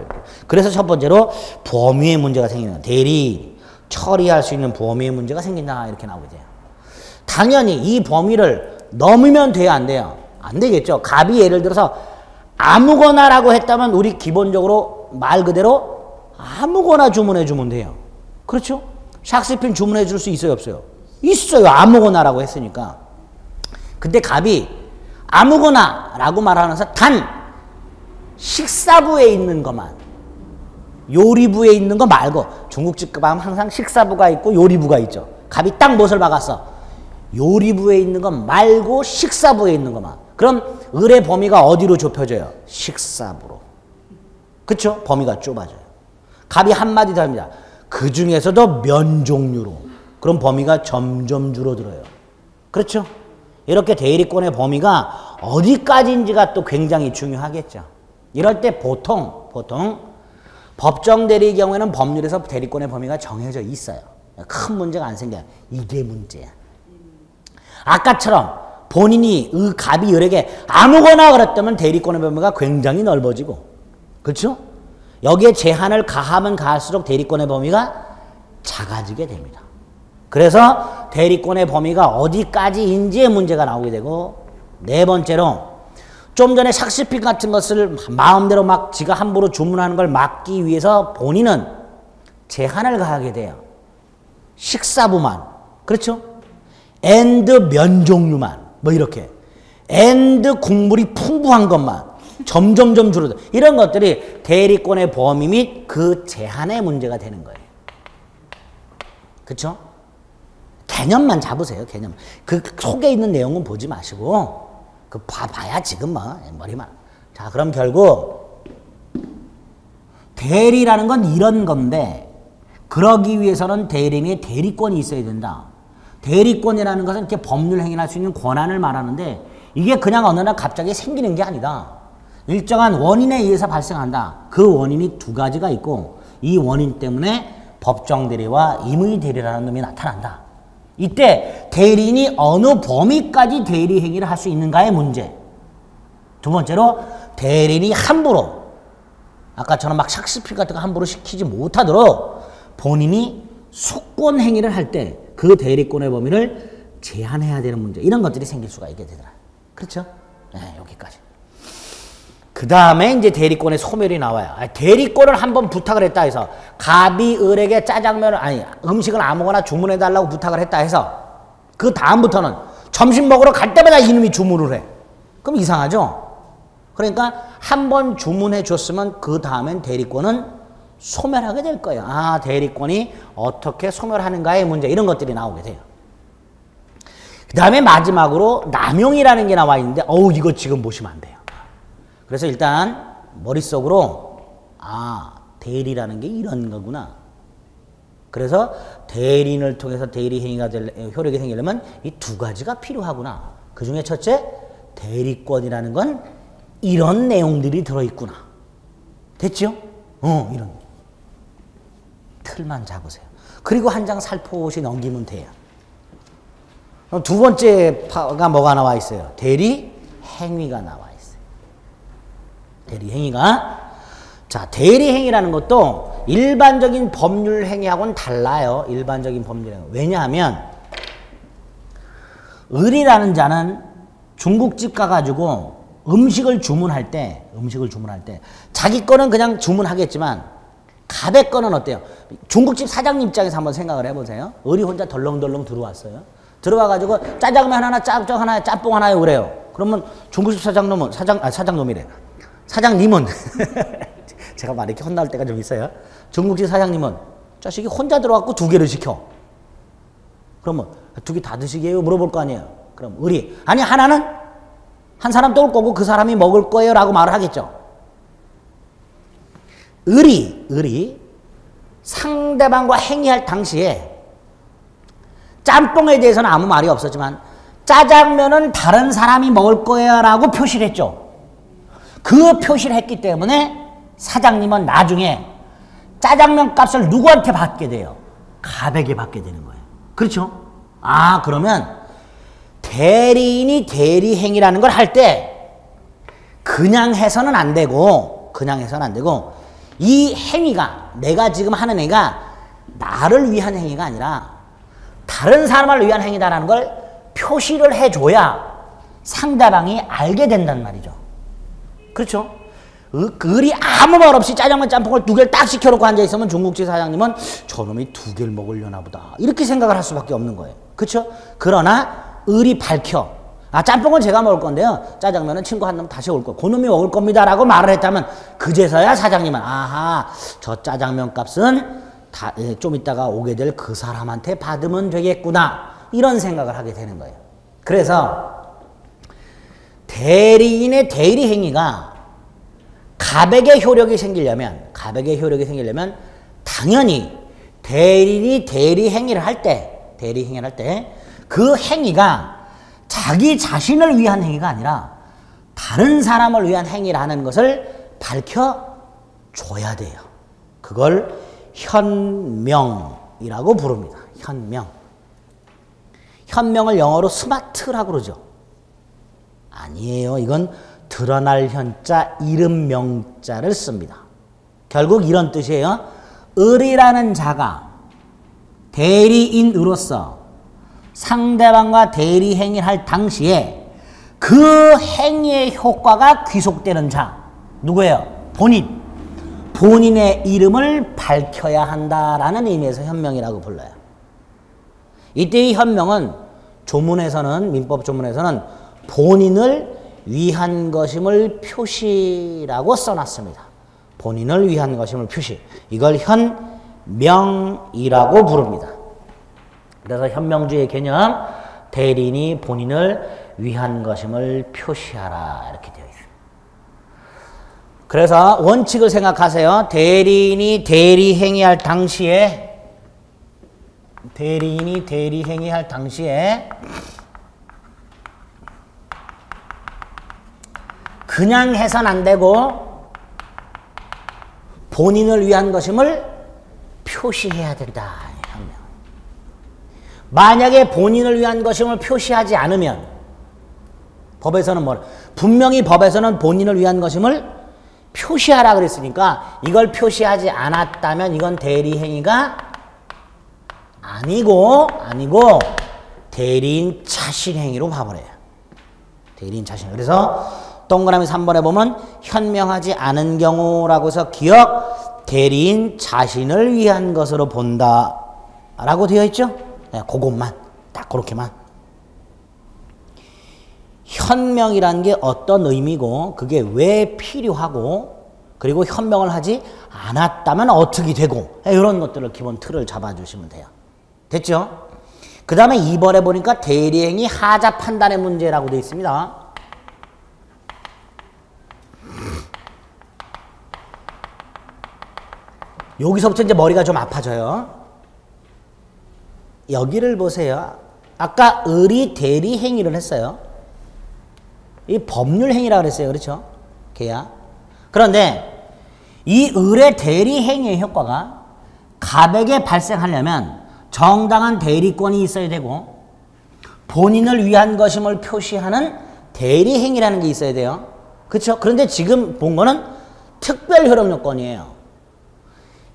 그래서 첫 번째로 범위의 문제가 생기는 대리, 처리할 수 있는 범위의 문제가 생긴다 이렇게 나오게 돼요. 당연히 이 범위를 넘으면 돼요, 안 돼요? 안 되겠죠. 갑이 예를 들어서 아무거나라고 했다면 우리 기본적으로 말 그대로 아무거나 주문해 주면 돼요. 그렇죠? 샥스핀 주문해 줄 수 있어요, 없어요? 있어요. 아무거나라고 했으니까. 근데 갑이 아무거나라고 말하면서 단 식사부에 있는 것만, 요리부에 있는 거 말고, 중국집 가면 항상 식사부가 있고 요리부가 있죠. 갑이 딱 무엇을 박았어? 요리부에 있는 것 말고 식사부에 있는 것만. 그럼 을의 범위가 어디로 좁혀져요? 식사부로. 그쵸? 범위가 좁아져요. 갑이 한마디 더 합니다. 그 중에서도 면 종류로. 그럼 범위가 점점 줄어들어요. 그렇죠? 이렇게 대리권의 범위가 어디까지인지가 또 굉장히 중요하겠죠. 이럴 때 보통 법정 대리의 경우에는 법률에서 대리권의 범위가 정해져 있어요. 큰 문제가 안 생겨요. 이게 문제야. 아까처럼 본인이 갑이 을에게 아무거나 그랬다면 대리권의 범위가 굉장히 넓어지고, 그렇죠? 여기에 제한을 가하면 가할수록 대리권의 범위가 작아지게 됩니다. 그래서 대리권의 범위가 어디까지인지의 문제가 나오게 되고, 네 번째로 좀 전에 샥스핀 같은 것을 마음대로 막 지가 함부로 주문하는 걸 막기 위해서 본인은 제한을 가하게 돼요. 식사부만, 그렇죠? 앤드 면 종류만, 뭐 이렇게 앤드 국물이 풍부한 것만 점점점 줄어들어. 이런 것들이 대리권의 범위 및 그 제한의 문제가 되는 거예요. 그렇죠? 개념만 잡으세요. 개념. 그 속에 있는 내용은 보지 마시고 그 봐야 지금 뭐 머리만. 자, 그럼 결국 대리라는 건 이런 건데, 그러기 위해서는 대리인의 대리권이 있어야 된다. 대리권이라는 것은 이렇게 법률 행위를 할 수 있는 권한을 말하는데, 이게 그냥 어느 날 갑자기 생기는 게 아니다. 일정한 원인에 의해서 발생한다. 그 원인이 두 가지가 있고, 이 원인 때문에 법정 대리와 임의 대리라는 놈이 나타난다. 이때 대리인이 어느 범위까지 대리 행위를 할 수 있는가의 문제. 두 번째로 대리인이 함부로, 아까처럼 막 샥스핀 같은 거 함부로 시키지 못하도록 본인이 수권 행위를 할 때 그 대리권의 범위를 제한해야 되는 문제. 이런 것들이 생길 수가 있게 되더라. 그렇죠? 네, 여기까지. 그 다음에 이제 대리권의 소멸이 나와요. 대리권을 한번 부탁을 했다 해서 갑이 을에게 음식을 아무거나 주문해달라고 부탁을 했다 해서 그 다음부터는 점심 먹으러 갈 때마다 이놈이 주문을 해. 그럼 이상하죠? 그러니까 한번 주문해 줬으면 그 다음엔 대리권은 소멸하게 될 거예요. 아, 대리권이 어떻게 소멸하는가의 문제, 이런 것들이 나오게 돼요. 그 다음에 마지막으로 남용이라는 게 나와 있는데, 이거 지금 보시면 안 돼요. 그래서 일단 머릿속으로 대리라는 게 이런 거구나. 그래서 대리인을 통해서 대리 행위가 효력이 생기려면 이 두 가지가 필요하구나. 그 중에 첫째, 대리권이라는 건 이런 내용들이 들어있구나. 됐죠? 이런 틀만 잡으세요. 그리고 한 장 살포시 넘기면 돼요. 그럼 두 번째 파가 뭐가 나와 있어요? 대리 행위가 나와 있어요. 대리 행위가. 자, 대리행위라는 것도 일반적인 법률 행위하고는 달라요. 일반적인 법률 행위. 왜냐하면 을이라는 자는 중국집 가가지고 음식을 주문할 때 자기 거는 그냥 주문하겠지만 갑의 거는 어때요? 중국집 사장님 입장에서 한번 생각을 해보세요. 을이 혼자 덜렁덜렁 들어왔어요. 들어와가지고 짜장면 하나, 짬뽕 하나, 짬뽕 하나요 그래요. 그러면 중국집 사장님은 사장님이래. 사장님은 제가 말 이렇게 혼날 때가 좀 있어요. 중국집 사장님은 자식이 혼자 들어왔고 2개를 시켜. 그러면 2개 다 드시게요? 물어볼 거 아니에요. 그럼 을이 아니 하나는 한 사람 또 올 거고 그 사람이 먹을 거예요 라고 말을 하겠죠. 을이 상대방과 행위할 당시에 짬뽕에 대해서는 아무 말이 없었지만 짜장면은 다른 사람이 먹을 거야 라고 표시를 했죠. 그 표시를 했기 때문에 사장님은 나중에 짜장면 값을 누구한테 받게 돼요? 갑에게 받게 되는 거예요. 그렇죠? 아, 그러면 대리인이 대리행위라는 걸 할 때 그냥 해서는 안 되고 이 행위가 내가 지금 하는 행위가 나를 위한 행위가 아니라 다른 사람을 위한 행위다라는 걸 표시를 해줘야 상대방이 알게 된단 말이죠. 그렇죠? 을이 아무 말 없이 짜장면 짬뽕을 2개를 딱 시켜놓고 앉아있으면 중국집 사장님은 저놈이 2개를 먹으려나 보다 이렇게 생각을 할 수밖에 없는 거예요. 그렇죠? 그러나 을이 밝혀 아 짬뽕은 제가 먹을 건데요 짜장면은 친구 한 놈 다시 올 거예요. 그놈이 먹을 겁니다 라고 말을 했다면 그제서야 사장님은 아하 저 짜장면 값은 좀 이따가 오게 될 그 사람한테 받으면 되겠구나 이런 생각을 하게 되는 거예요. 그래서 대리인의 대리 행위가 갑에게 효력이 생기려면 당연히 대리인이 대리 행위를 할 때 그 행위가 자기 자신을 위한 행위가 아니라 다른 사람을 위한 행위라는 것을 밝혀줘야 돼요. 그걸 현명이라고 부릅니다. 현명을 영어로 스마트라고 그러죠. 아니에요. 이건 드러날 현자, 이름 명자를 씁니다. 결국 이런 뜻이에요. 을이라는 자가 대리인으로서 상대방과 대리 행위를 할 당시에 그 행위의 효과가 귀속되는 자 누구예요? 본인의 이름을 밝혀야 한다라는 의미에서 현명이라고 불러요. 이때의 현명은 민법 조문에서는 본인을 위한 것임을 표시라고 써놨습니다. 본인을 위한 것임을 표시. 이걸 현명이라고 부릅니다. 그래서 현명주의 개념, 대리인이 본인을 위한 것임을 표시하라 이렇게 되어 있습니다. 그래서 원칙을 생각하세요. 대리인이 대리행위할 당시에 그냥 해선 안 되고 본인을 위한 것임을 표시해야 된다. 만약에 본인을 위한 것임을 표시하지 않으면 법에서는 분명히 법에서는 본인을 위한 것임을 표시하라 그랬으니까 이걸 표시하지 않았다면 이건 대리행위가 아니고 대리인 자신 행위로 봐버려요. 대리인 자신. 그래서 동그라미 3번에 보면 현명하지 않은 경우라고 해서 기억 대리인 자신을 위한 것으로 본다 라고 되어 있죠. 그것만 딱 그렇게만. 현명이라는 게 어떤 의미고 그게 왜 필요하고 그리고 현명을 하지 않았다면 어떻게 되고 이런 것들을 기본 틀을 잡아주시면 돼요. 됐죠? 그 다음에 2번에 보니까 대리행위 하자 판단의 문제라고 되어 있습니다. 여기서부터 이제 머리가 좀 아파져요. 여기를 보세요. 아까 을이 대리 행위를 했어요. 이 법률 행위라고 그랬어요. 그렇죠? 계약. 그런데 이 을의 대리 행위의 효과가 갑에게 발생하려면 정당한 대리권이 있어야 되고 본인을 위한 것임을 표시하는 대리 행위라는 게 있어야 돼요. 그렇죠? 그런데 지금 본 거는 특별 효력 요건이에요.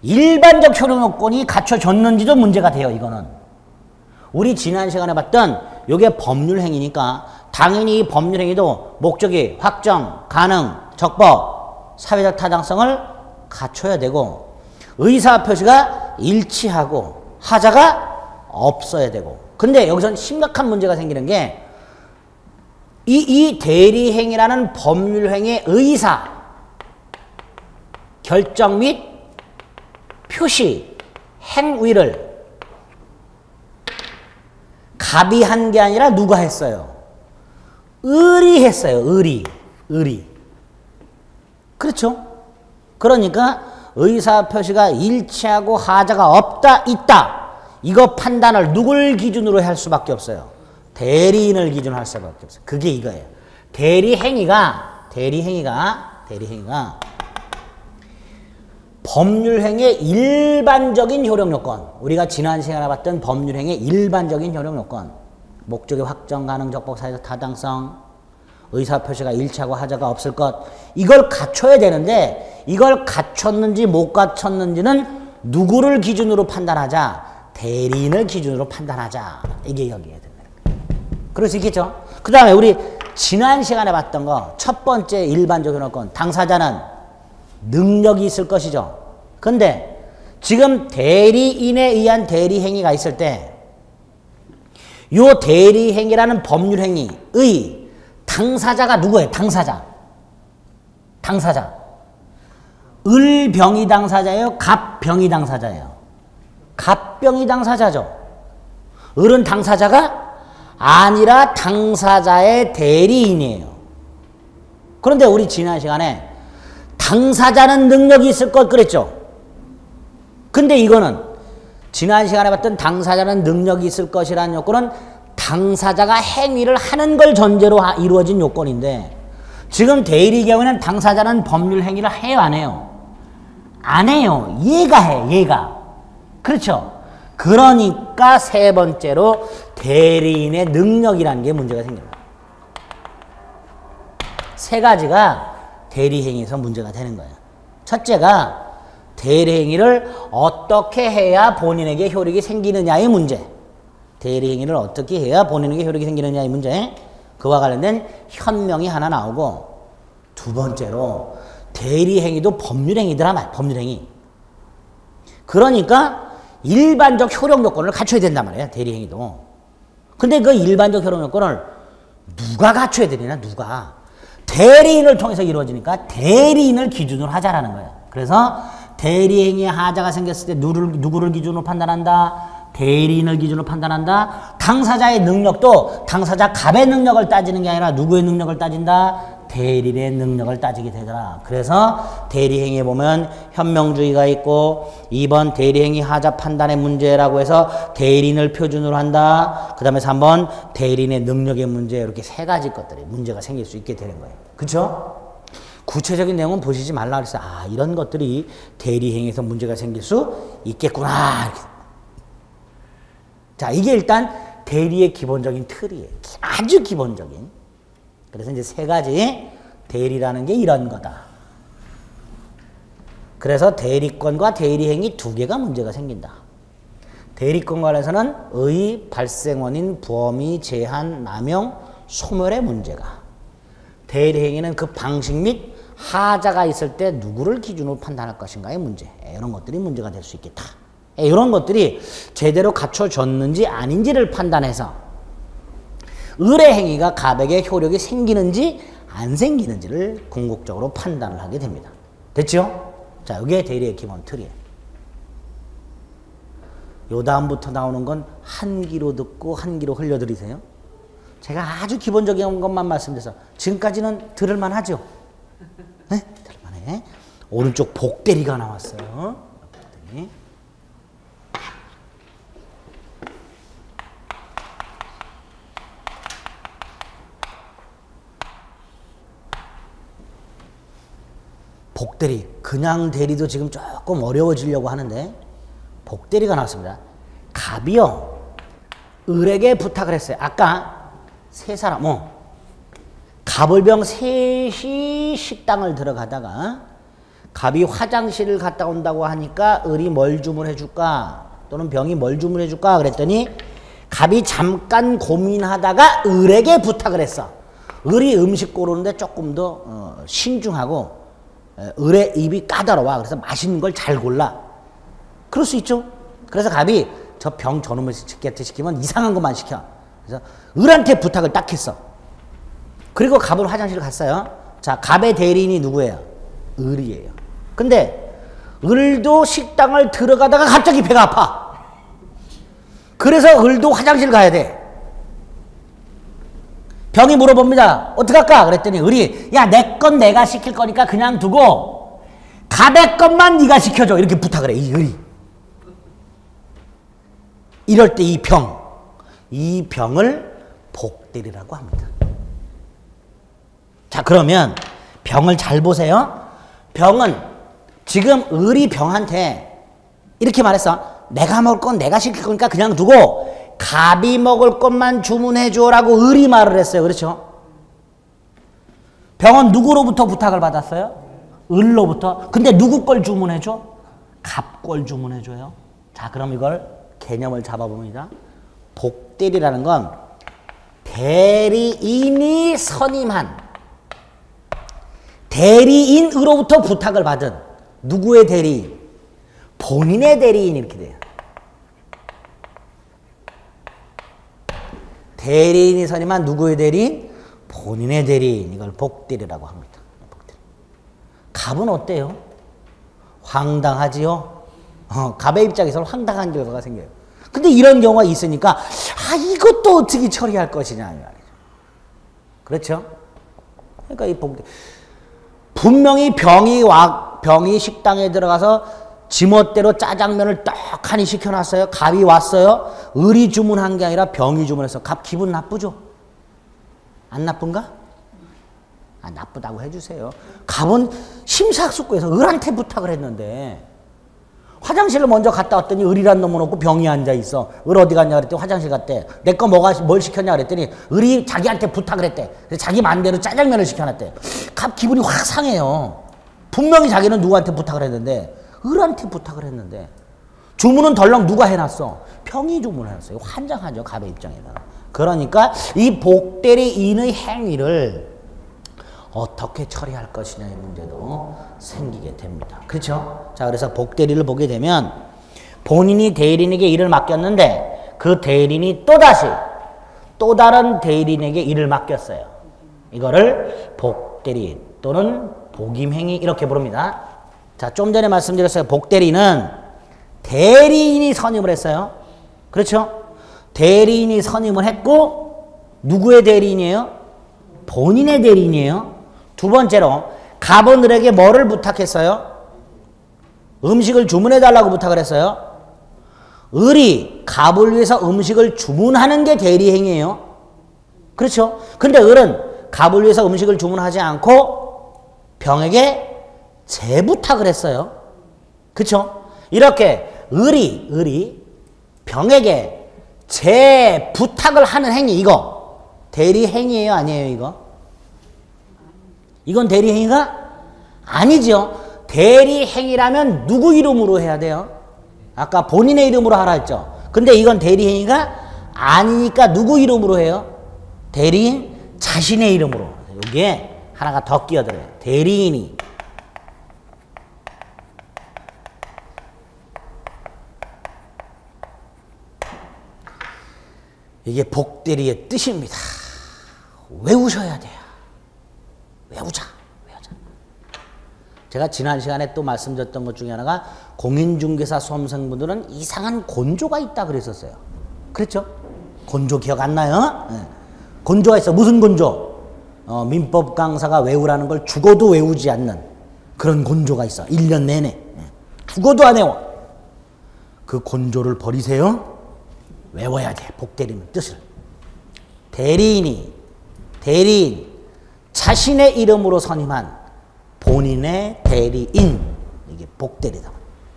일반적 효력 요건이 갖춰졌는지도 문제가 돼요. 이거는. 우리 지난 시간에 봤던 요게 법률행위니까 당연히 이 법률행위도 목적이 확정, 가능, 적법, 사회적 타당성을 갖춰야 되고 의사표시가 일치하고 하자가 없어야 되고 근데 여기서는 심각한 문제가 생기는 게 이 대리행위라는 법률행위의 의사, 결정 및 표시, 행위를 갑이 한 게 아니라 누가 했어요? 을이 했어요. 을이. 그렇죠? 그러니까 의사표시가 일치하고 하자가 없다, 있다. 이거 판단을 누굴 기준으로 할 수밖에 없어요. 대리인을 기준으로 할 수밖에 없어요. 그게 이거예요. 대리행위가 법률행위의 일반적인 효력요건. 우리가 지난 시간에 봤던 법률행위의 일반적인 효력요건. 목적의 확정, 가능, 적법, 사회적 타당성, 의사표시가 일치하고 하자가 없을 것. 이걸 갖춰야 되는데 이걸 갖췄는지 못 갖췄는지는 누구를 기준으로 판단하자? 대리인을 기준으로 판단하자. 이게 여기에 된다. 그럴 수 있겠죠? 그 다음에 우리 지난 시간에 봤던 거 첫 번째 일반적 효력권. 당사자는 능력이 있을 것이죠. 근데 지금 대리인에 의한 대리행위가 있을 때 요 대리행위라는 법률행위의 당사자가 누구예요? 당사자. 을병이 당사자예요? 갑병이 당사자예요? 갑병이 당사자죠. 을은 당사자가 아니라 당사자의 대리인이에요. 그런데 우리 지난 시간에 당사자는 능력이 있을 것 그랬죠. 근데 이거는 지난 시간에 봤던 당사자는 능력이 있을 것이라는 요건은 당사자가 행위를 하는 걸 전제로 이루어진 요건인데 지금 대리 경우에는 당사자는 법률 행위를 해요, 안 해요? 안 해요. 얘가 해, 얘가. 그렇죠? 그러니까 세 번째로 대리인의 능력이라는 게 문제가 생깁니다. 세 가지가 대리행위에서 문제가 되는 거예요. 첫째가 대리행위를 어떻게 해야 본인에게 효력이 생기느냐의 문제. 대리행위를 어떻게 해야 본인에게 효력이 생기느냐의 문제. 그와 관련된 현명이 하나 나오고 두 번째로 대리행위도 법률행위더라 말. 법률행위. 그러니까 일반적 효력 요건을 갖춰야 된단 말이에요. 대리행위도. 근데 그 일반적 효력 요건을 누가 갖춰야 되느냐. 누가. 대리인을 통해서 이루어지니까 대리인을 기준으로 하자라는 거예요. 그래서 대리행위에 하자가 생겼을 때 누구를 기준으로 판단한다. 대리인을 기준으로 판단한다. 당사자의 능력도 당사자 갑의 능력을 따지는 게 아니라 누구의 능력을 따진다. 대리인의 능력을 따지게 되더라. 그래서 대리행위에 보면 현명주의가 있고 2번 대리행위 하자 판단의 문제라고 해서 대리인을 표준으로 한다. 그 다음에 3번 대리인의 능력의 문제. 이렇게 세 가지 것들이 문제가 생길 수 있게 되는 거예요. 그렇죠? 구체적인 내용은 보시지 말라 그랬어요. 아, 이런 것들이 대리행위에서 문제가 생길 수 있겠구나. 이렇게. 자, 이게 일단 대리의 기본적인 틀이에요. 아주 기본적인. 그래서 이제 세 가지 대리라는 게 이런 거다. 그래서 대리권과 대리행위 두 개가 문제가 생긴다. 대리권 관련해서는 의, 발생원인, 부엄의, 제한, 남용, 소멸의 문제가. 대리행위는 그 방식 및 하자가 있을 때 누구를 기준으로 판단할 것인가의 문제. 이런 것들이 문제가 될 수 있겠다. 이런 것들이 제대로 갖춰졌는지 아닌지를 판단해서 을의 행위가 갑에게 효력이 생기는지 안 생기는지를 궁극적으로 판단을 하게 됩니다. 됐죠? 자, 이게 대리의 기본 틀이에요. 요 다음부터 나오는 건 한 귀로 듣고 한 귀로 흘려드리세요. 제가 아주 기본적인 것만 말씀드려서 지금까지는 들을만 하죠? 네? 들을만해. 오른쪽 복대리가 나왔어요. 복대리. 복대리, 그냥 대리도 지금 조금 어려워지려고 하는데 복대리가 나왔습니다. 갑이요, 을에게 부탁을 했어요. 아까 세 사람, 갑을병 셋이 식당을 들어가다가 갑이 화장실을 갔다 온다고 하니까 을이 뭘 주문해 줄까? 또는 병이 뭘 주문해 줄까? 그랬더니 갑이 잠깐 고민하다가 을에게 부탁을 했어. 을이 음식 고르는데 조금 더 신중하고 을의 입이 까다로워. 그래서 맛있는 걸 잘 골라. 그럴 수 있죠. 그래서 갑이 저 병 저놈을 시키면 이상한 것만 시켜. 그래서 을한테 부탁을 딱 했어. 그리고 갑은 화장실을 갔어요. 자, 갑의 대리인이 누구예요? 을이에요. 근데 을도 식당을 들어가다가 갑자기 배가 아파. 그래서 을도 화장실 가야 돼. 병이 물어봅니다. 어떡할까? 그랬더니 을이 야, 내 건 내가 시킬 거니까 그냥 두고 갑의 것만 네가 시켜줘. 이렇게 부탁을 해. 이 을이. 이럴 때 이 병을 복대리라고 합니다. 자, 그러면 병을 잘 보세요. 병은 지금 을이 병한테 이렇게 말했어. 내가 먹을 건 내가 시킬 거니까 그냥 두고 갑이 먹을 것만 주문해 줘라고 을이 말을 했어요. 그렇죠? 병은 누구로부터 부탁을 받았어요? 을로부터. 근데 누구 걸 주문해 줘? 갑 걸 주문해 줘요. 자, 그럼 이걸 개념을 잡아봅니다. 복대리라는 건 대리인이 선임한 대리인으로부터 부탁을 받은 누구의 대리인? 본인의 대리인 이렇게 돼요. 대리인이 선임한 누구의 대리인? 본인의 대리인. 이걸 복대리라고 합니다. 복대리. 갑은 어때요? 황당하지요? 갑의 입장에서는 황당한 결과가 생겨요. 근데 이런 경우가 있으니까 이것도 어떻게 처리할 것이냐 말이죠. 그렇죠? 그러니까 이 복대리. 분명히 병이 식당에 들어가서 지멋대로 짜장면을 떡하니 시켜놨어요. 갑이 왔어요. 을이 주문한 게 아니라 병이 주문해서 갑 기분 나쁘죠? 안 나쁜가? 나쁘다고 해주세요. 갑은 심사숙고해서 을한테 부탁을 했는데 화장실을 먼저 갔다 왔더니 을이란 놈은 없고 병이 앉아있어. 을 어디 갔냐 그랬더니 화장실 갔대. 내 거 뭘 시켰냐 그랬더니 을이 자기한테 부탁을 했대. 그래서 자기 맘대로 짜장면을 시켜놨대. 갑 기분이 확 상해요. 분명히 자기는 누구한테 부탁을 했는데 을한테 부탁을 했는데 주문은 덜렁 누가 해놨어? 병이 주문해놨어요. 환장하죠. 갑의 입장에서는. 그러니까 이 복대리인의 행위를 어떻게 처리할 것이냐의 문제도 생기게 됩니다. 그렇죠? 자, 그래서 복대리를 보게 되면 본인이 대리인에게 일을 맡겼는데 그 대리인이 또다시 또 다른 대리인에게 일을 맡겼어요. 이거를 복대리인 또는 복임행위 이렇게 부릅니다. 자, 좀 전에 말씀드렸어요. 복대리는 대리인이 선임을 했어요. 그렇죠? 대리인이 선임을 했고 누구의 대리인이에요? 본인의 대리인이에요. 두 번째로 갑은 을에게 뭐를 부탁했어요? 음식을 주문해달라고 부탁을 했어요. 을이 갑을 위해서 음식을 주문하는 게 대리행위예요. 그렇죠? 근데 을은 갑을 위해서 음식을 주문하지 않고 병에게 재부탁을 했어요. 그렇죠? 이렇게 을이 병에게 재부탁을 하는 행위, 이거 대리행위예요, 아니에요, 이거? 이건 대리행위가 아니죠. 대리행위라면 누구 이름으로 해야 돼요? 아까 본인의 이름으로 하라 했죠. 근데 이건 대리행위가 아니니까 누구 이름으로 해요? 대리인 자신의 이름으로. 여기에 하나가 더 끼어들어요. 대리인이 이게 복대리의 뜻입니다. 외우셔야 돼요. 외우자. 제가 지난 시간에 또 말씀드렸던 것 중에 하나가 공인중개사 수험생분들은 이상한 곤조가 있다 그랬었어요. 그렇죠? 곤조 기억 안 나요? 네. 곤조가 있어. 무슨 곤조? 민법 강사가 외우라는 걸 죽어도 외우지 않는 그런 곤조가 있어. 1년 내내. 네. 죽어도 안 외워. 그 곤조를 버리세요. 외워야 돼. 복대리는 뜻을. 대리인 자신의 이름으로 선임한 본인의 대리인, 이게 복대리다.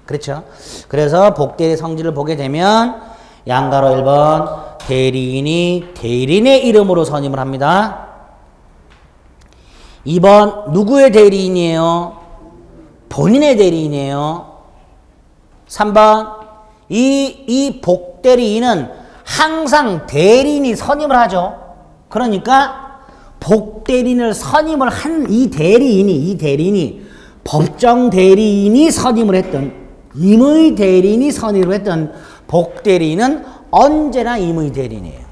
그렇죠? 그래서 복대리 성질을 보게 되면 양가로 1번 대리인이 대리인의 이름으로 선임을 합니다. 2번 누구의 대리인이에요? 본인의 대리인이에요. 3번 이 복대리인은 항상 대리인이 선임을 하죠. 그러니까 복대리인을 선임을 한 이 대리인이 법정 대리인이 선임을 했던 임의 대리인이 선임을 했던 복대리인은 언제나 임의 대리인이에요.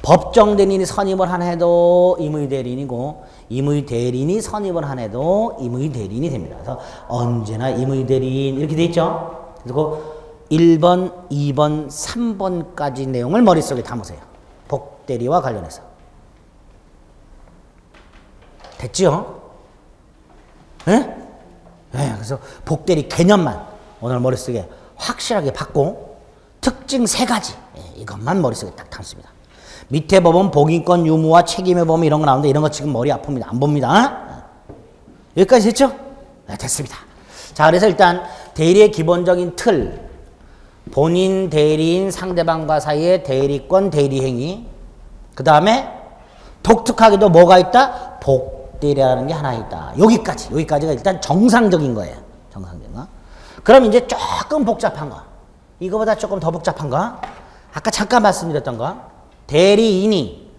법정 대리인이 선임을 한 해도 임의 대리인이고 임의 대리인이 선임을 한 해도 임의 대리인이 됩니다. 그래서 언제나 임의 대리인 이렇게 돼 있죠. 그리고 1번, 2번, 3번까지 내용을 머릿속에 담으세요. 복대리와 관련해서. 됐죠? 예? 예, 그래서 복대리 개념만 오늘 머릿속에 확실하게 받고 특징 3가지 이것만 머릿속에 딱 담습니다. 밑에 보면 복인권 유무와 책임의 범위 이런 거 나오는데 이런 거 지금 머리 아픕니다. 안 봅니다. 여기까지 됐죠? 네, 됐습니다. 자, 그래서 일단 대리의 기본적인 틀, 본인, 대리인, 상대방과 사이의 대리권, 대리행위, 그 다음에 독특하게도 뭐가 있다? 복대리라는 게 하나 있다. 여기까지가 일단 정상적인 거예요. 정상적인 거. 그럼 이제 조금 복잡한 거, 이거보다 조금 더 복잡한 거, 아까 잠깐 말씀드렸던 거, 대리인이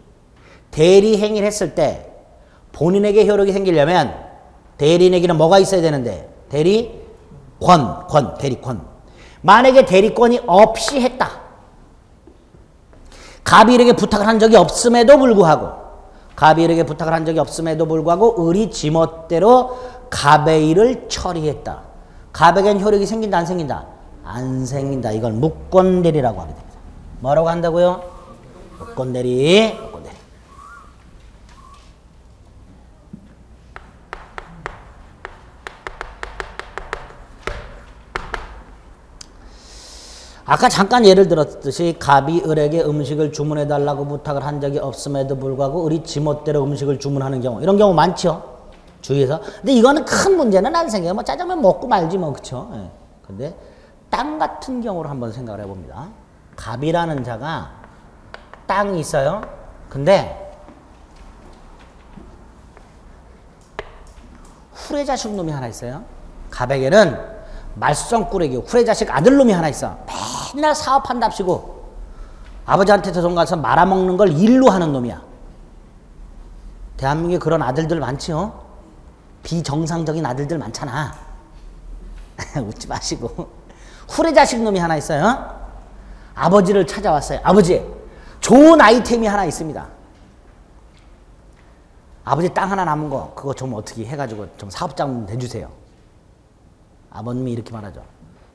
대리행위를 했을 때 본인에게 효력이 생기려면 대리인에게는 뭐가 있어야 되는데? 대리권. 만약에 대리권이 없이 했다. 갑일에게 부탁을 한 적이 없음에도 불구하고 을이 지멋대로 갑의 일을 처리했다. 갑에겐 효력이 생긴다 안 생긴다? 안 생긴다. 이걸 묵권대리라고 하게 됩니다. 뭐라고 한다고요? 묵권대리. 아까 잠깐 예를 들었듯이 갑이 을에게 음식을 주문해달라고 부탁을 한 적이 없음에도 불구하고 을이 지멋대로 음식을 주문하는 경우, 이런 경우 많죠? 주위에서. 근데 이거는 큰 문제는 안 생겨요. 뭐 짜장면 먹고 말지 뭐, 그쵸? 예. 근데 땅 같은 경우로 한번 생각을 해봅니다. 갑이라는 자가 땅이 있어요. 근데 후레자식 놈이 하나 있어요. 갑에게는 말썽꾸러기 후레자식 아들놈이 하나 있어. 맨날 사업한답시고 아버지한테 돈 가서 말아먹는 걸 일로 하는 놈이야. 대한민국에 그런 아들들 많지요. 비정상적인 아들들 많잖아. 웃지 마시고. 후레자식 놈이 하나 있어요. 아버지를 찾아왔어요. 아버지, 좋은 아이템이 하나 있습니다. 아버지 땅 하나 남은 거 그거 좀 어떻게 해가지고 좀 사업장 내주세요. 아버님이 이렇게 말하죠.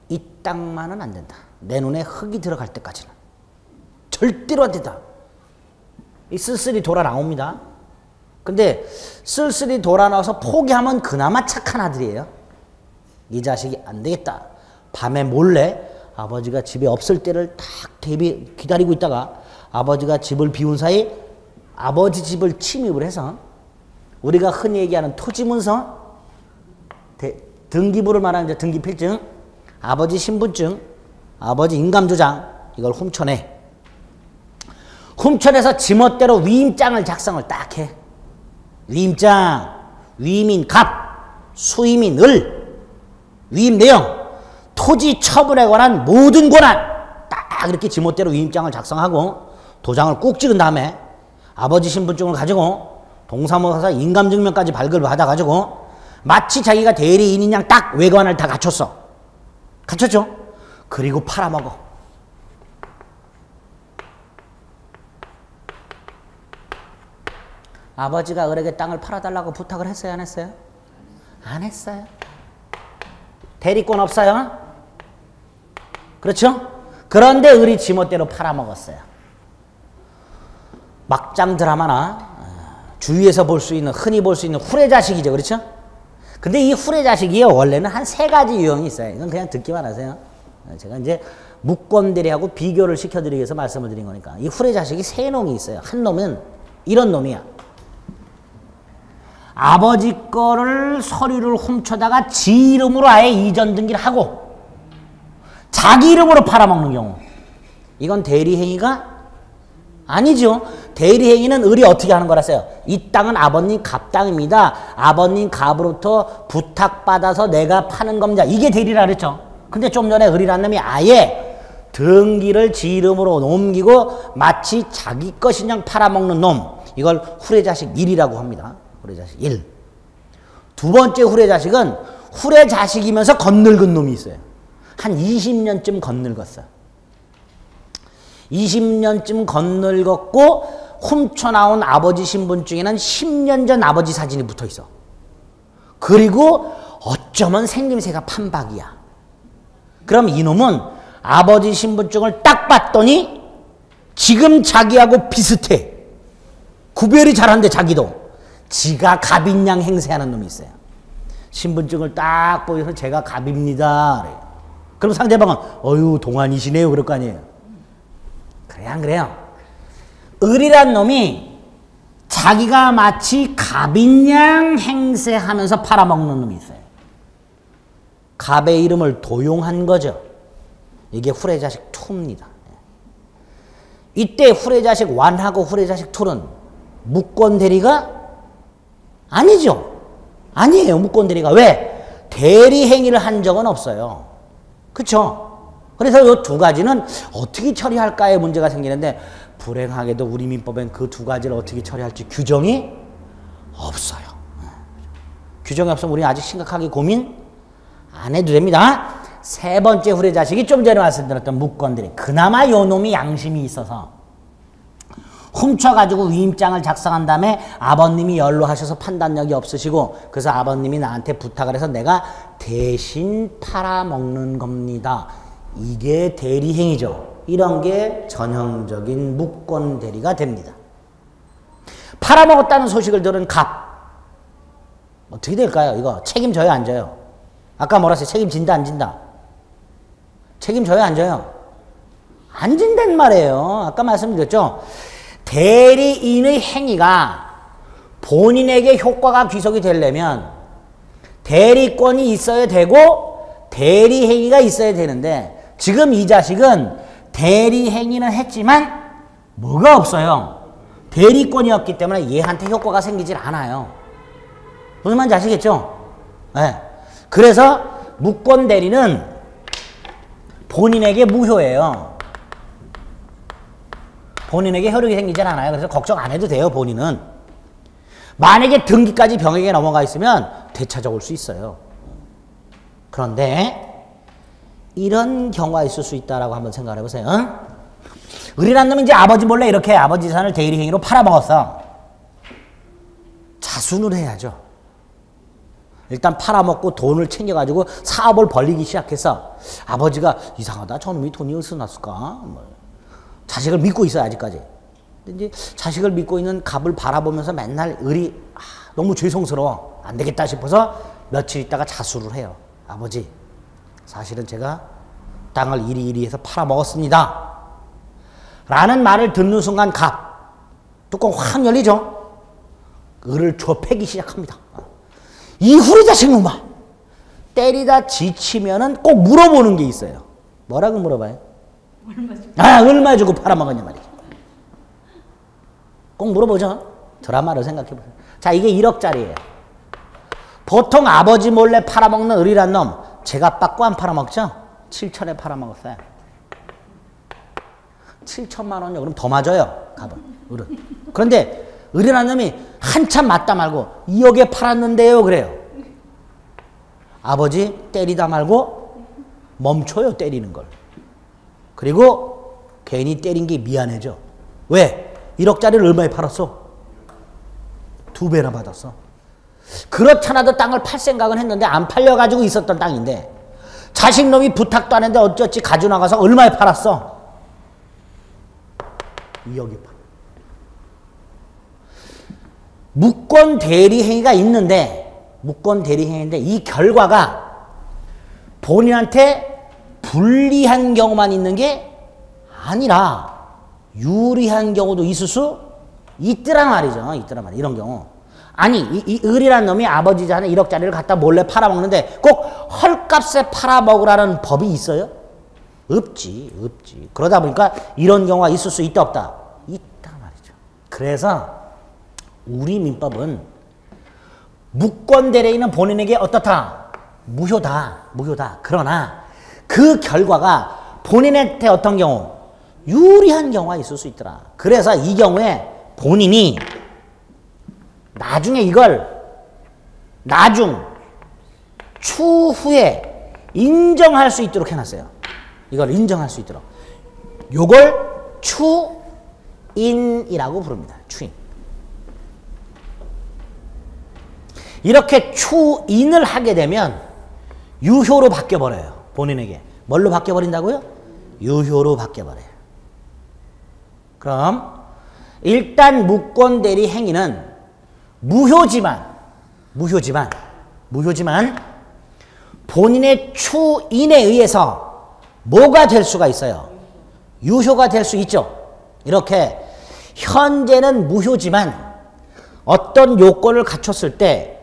이 땅만은 안 된다. 내 눈에 흙이 들어갈 때까지는 절대로 안 된다. 이 쓸쓸히 돌아 나옵니다. 근데 쓸쓸히 돌아 나와서 포기하면 그나마 착한 아들이에요. 이 자식이 안 되겠다. 밤에 몰래 아버지가 집에 없을 때를 딱 기다리고 있다가 아버지가 집을 비운 사이 아버지 집을 침입을 해서 우리가 흔히 얘기하는 토지문서, 등기부를 말하는 이제 등기필증, 아버지 신분증, 아버지 인감조장 이걸 훔쳐내. 훔쳐내서 지멋대로 위임장을 작성을 딱 해. 위임장, 위임인 갑, 수임인 을, 위임 내용, 토지 처분에 관한 모든 권한 딱 이렇게 지멋대로 위임장을 작성하고 도장을 꾹 찍은 다음에 아버지 신분증을 가지고 동사무소 가서 인감증명까지 발급받아가지고 마치 자기가 대리인인 양 딱 외관을 다 갖췄어. 갖췄죠? 그리고 팔아먹어. 아버지가 을에게 땅을 팔아달라고 부탁을 했어요? 안 했어요? 안 했어요. 대리권 없어요? 그렇죠? 그런데 을이 지멋대로 팔아먹었어요. 막장 드라마나 주위에서 볼 수 있는, 흔히 볼 수 있는 후레자식이죠. 그렇죠? 근데 이 후레자식이요, 원래는 한 3가지 유형이 있어요. 이건 그냥 듣기만 하세요. 제가 이제 묵권대리하고 비교를 시켜드리기 위해서 말씀을 드린 거니까. 이 후레자식이 3놈이 있어요. 한 놈은 이런 놈이야. 아버지 거를 서류를 훔쳐다가 지 이름으로 아예 이전 등기를 하고 자기 이름으로 팔아먹는 경우. 이건 대리행위가 아니죠. 대리행위는 을이 어떻게 하는 거라서요. 이 땅은 아버님 갑 땅입니다. 아버님 갑으로부터 부탁받아서 내가 파는 겁니다. 이게 대리라 그랬죠. 근데 좀 전에 을이라는 놈이 아예 등기를 지 이름으로 옮기고 마치 자기 것인 양 팔아먹는 놈. 이걸 후레자식 1이라고 합니다. 후레자식 1. 두 번째 후레자식은 후레자식이면서 건늙은 놈이 있어요. 한 20년쯤 건늙었어요. 20년쯤 건늙었고 훔쳐나온 아버지 신분증에는 10년 전 아버지 사진이 붙어 있어. 그리고 어쩌면 생김새가 판박이야. 그럼 이놈은 아버지 신분증을 딱 봤더니 지금 자기하고 비슷해. 구별이 잘하는데 자기도. 지가 갑인 양 행세하는 놈이 있어요. 신분증을 딱 보여서 제가 갑입니다. 그래요. 그럼 상대방은 어휴 동안이시네요. 그럴 거 아니에요. 그래요 안 그래요? 을이란 놈이 자기가 마치 갑인 양 행세하면서 팔아먹는 놈이 있어요. 갑의 이름을 도용한 거죠. 이게 후레자식 2입니다. 이때 후레자식 1하고 후레자식 2는 무권 대리가 아니죠. 아니에요. 무권 대리가. 왜? 대리 행위를 한 적은 없어요. 그렇죠? 그래서 이 두 가지는 어떻게 처리할까의 문제가 생기는데 불행하게도 우리 민법엔 그 두 가지를 어떻게 처리할지 규정이 없어요. 규정이 없으면 우리 아직 심각하게 고민 안 해도 됩니다. 세 번째 후레자식이 좀 전에 말씀드렸던 무권들이 그나마 요 놈이 양심이 있어서 훔쳐가지고 위임장을 작성한 다음에 아버님이 연로하셔서 판단력이 없으시고 그래서 아버님이 나한테 부탁을 해서 내가 대신 팔아먹는 겁니다. 이게 대리행위죠. 이런 게 전형적인 무권 대리가 됩니다. 팔아먹었다는 소식을 들은 갑 어떻게 될까요? 이거 책임져요 안 져요? 아까 뭐라 했어요? 책임진다 안 진다? 책임져요 안 져요? 안 진단 말이에요. 아까 말씀드렸죠? 대리인의 행위가 본인에게 효과가 귀속이 되려면 대리권이 있어야 되고 대리행위가 있어야 되는데 지금 이 자식은 대리행위는 했지만 뭐가 없어요. 대리권이었기 때문에 얘한테 효과가 생기질 않아요. 무슨 말인지 아시겠죠? 네. 그래서 무권 대리는 본인에게 무효예요. 본인에게 효력이 생기질 않아요. 그래서 걱정 안 해도 돼요. 본인은. 만약에 등기까지 병에게 넘어가 있으면 되찾아올 수 있어요. 그런데 이런 경우가 있을 수 있다라고 한번 생각해 보세요. 을이란 놈이 이제 아버지 몰래 이렇게 아버지 재산을 대리행위로 팔아먹었어. 자순을 해야죠. 일단 팔아먹고 돈을 챙겨가지고 사업을 벌리기 시작해서 아버지가 이상하다. 저놈이 돈이 어디서 났을까? 자식을 믿고 있어요. 아직까지. 근데 이제 자식을 믿고 있는 갑을 바라보면서 맨날 을이 너무 죄송스러워. 안 되겠다 싶어서 며칠 있다가 자수를 해요. 아버지 사실은 제가 땅을 이리이리 해서 팔아먹었습니다. 라는 말을 듣는 순간 갑 뚜껑 확 열리죠. 을을 좁히기 시작합니다. 이 후레자식 놈아 때리다 지치면은 꼭 물어보는 게 있어요. 뭐라고 물어봐요? 얼마 주고 팔아먹었냐 말이죠. 꼭 물어보죠. 드라마를 생각해보세요. 자, 이게 1억짜리예요. 보통 아버지 몰래 팔아먹는 을이란 놈 제값 받고 안 팔아먹죠? 7천에 팔아먹었어요. 7천만 원요. 그럼 더 맞아요. 갑은. 을은. 그런데 을이란 놈이 한참 맞다 말고 2억에 팔았는데요. 그래요. 아버지 때리다 말고 멈춰요. 때리는 걸. 그리고 괜히 때린 게 미안해져. 왜? 1억짜리를 얼마에 팔았어? 2배나 받았어. 그렇잖아도 땅을 팔 생각은 했는데 안 팔려가지고 있었던 땅인데 자식놈이 부탁도 안 했는데 어쩌지 가져나가서 얼마에 팔았어? 2억에 팔아. 무권 대리행위가 있는데 무권 대리행위인데 이 결과가 본인한테 불리한 경우만 있는 게 아니라 유리한 경우도 있을 수 있더란 말이죠. 있더란 말이에요. 이런 경우. 아니 이 을이란 놈이 아버지 자는 1억짜리를 갖다 몰래 팔아먹는데 꼭 헐값에 팔아먹으라는 법이 있어요? 없지. 없지. 그러다 보니까 이런 경우가 있을 수 있다 없다? 있다. 그래서 우리 민법은 무권대리인은 본인에게 어떻다? 무효다. 무효다. 그러나 그 결과가 본인한테 어떤 경우? 유리한 경우가 있을 수 있더라. 그래서 이 경우에 본인이 나중에 이걸 추후에 인정할 수 있도록 해놨어요. 이걸 인정할 수 있도록. 요걸 추인이라고 부릅니다. 추인. 이렇게 추인을 하게 되면 유효로 바뀌어버려요. 본인에게. 뭘로 바뀌어버린다고요? 유효로 바뀌어버려요. 그럼 일단 무권대리 행위는 무효지만 본인의 추인에 의해서 뭐가 될 수가 있어요? 유효가 될 수 있죠. 이렇게 현재는 무효지만 어떤 요건을 갖췄을 때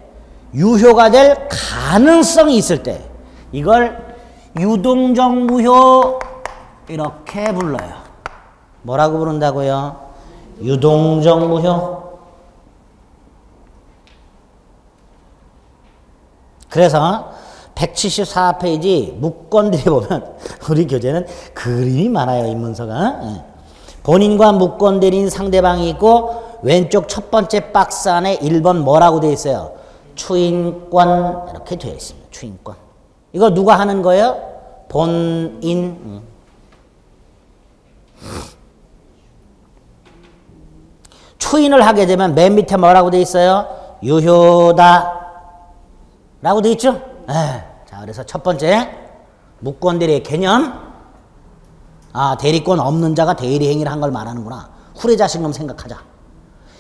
유효가 될 가능성이 있을 때 이걸 유동적 무효 이렇게 불러요. 뭐라고 부른다고요? 유동적 무효. 그래서 174페이지 무권들이 보면 우리 교재는 그림이 많아요. 인문서가. 본인과 무권대리인 상대방이 있고 왼쪽 첫 번째 박스 안에 1번 뭐라고 되어 있어요? 추인권 이렇게 되어 있습니다. 추인권. 이거 누가 하는 거예요? 본인. 추인을 하게 되면 맨 밑에 뭐라고 되어 있어요? 유효다 라고 되어 있죠? 자, 그래서 첫 번째 무권대리의 개념. 아, 대리권 없는 자가 대리 행위를 한 걸 말하는구나. 후레자신금 생각하자.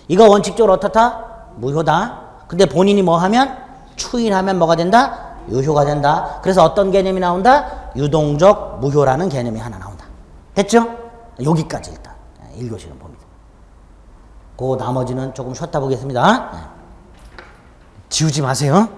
이거 원칙적으로 어떻다? 무효다. 근데 본인이 뭐 하면? 추인하면 뭐가 된다? 유효가 된다. 그래서 어떤 개념이 나온다? 유동적 무효라는 개념이 하나 나온다. 됐죠? 여기까지 일단 1교시는 봅니다. 그 나머지는 조금 쉬었다 보겠습니다. 지우지 마세요.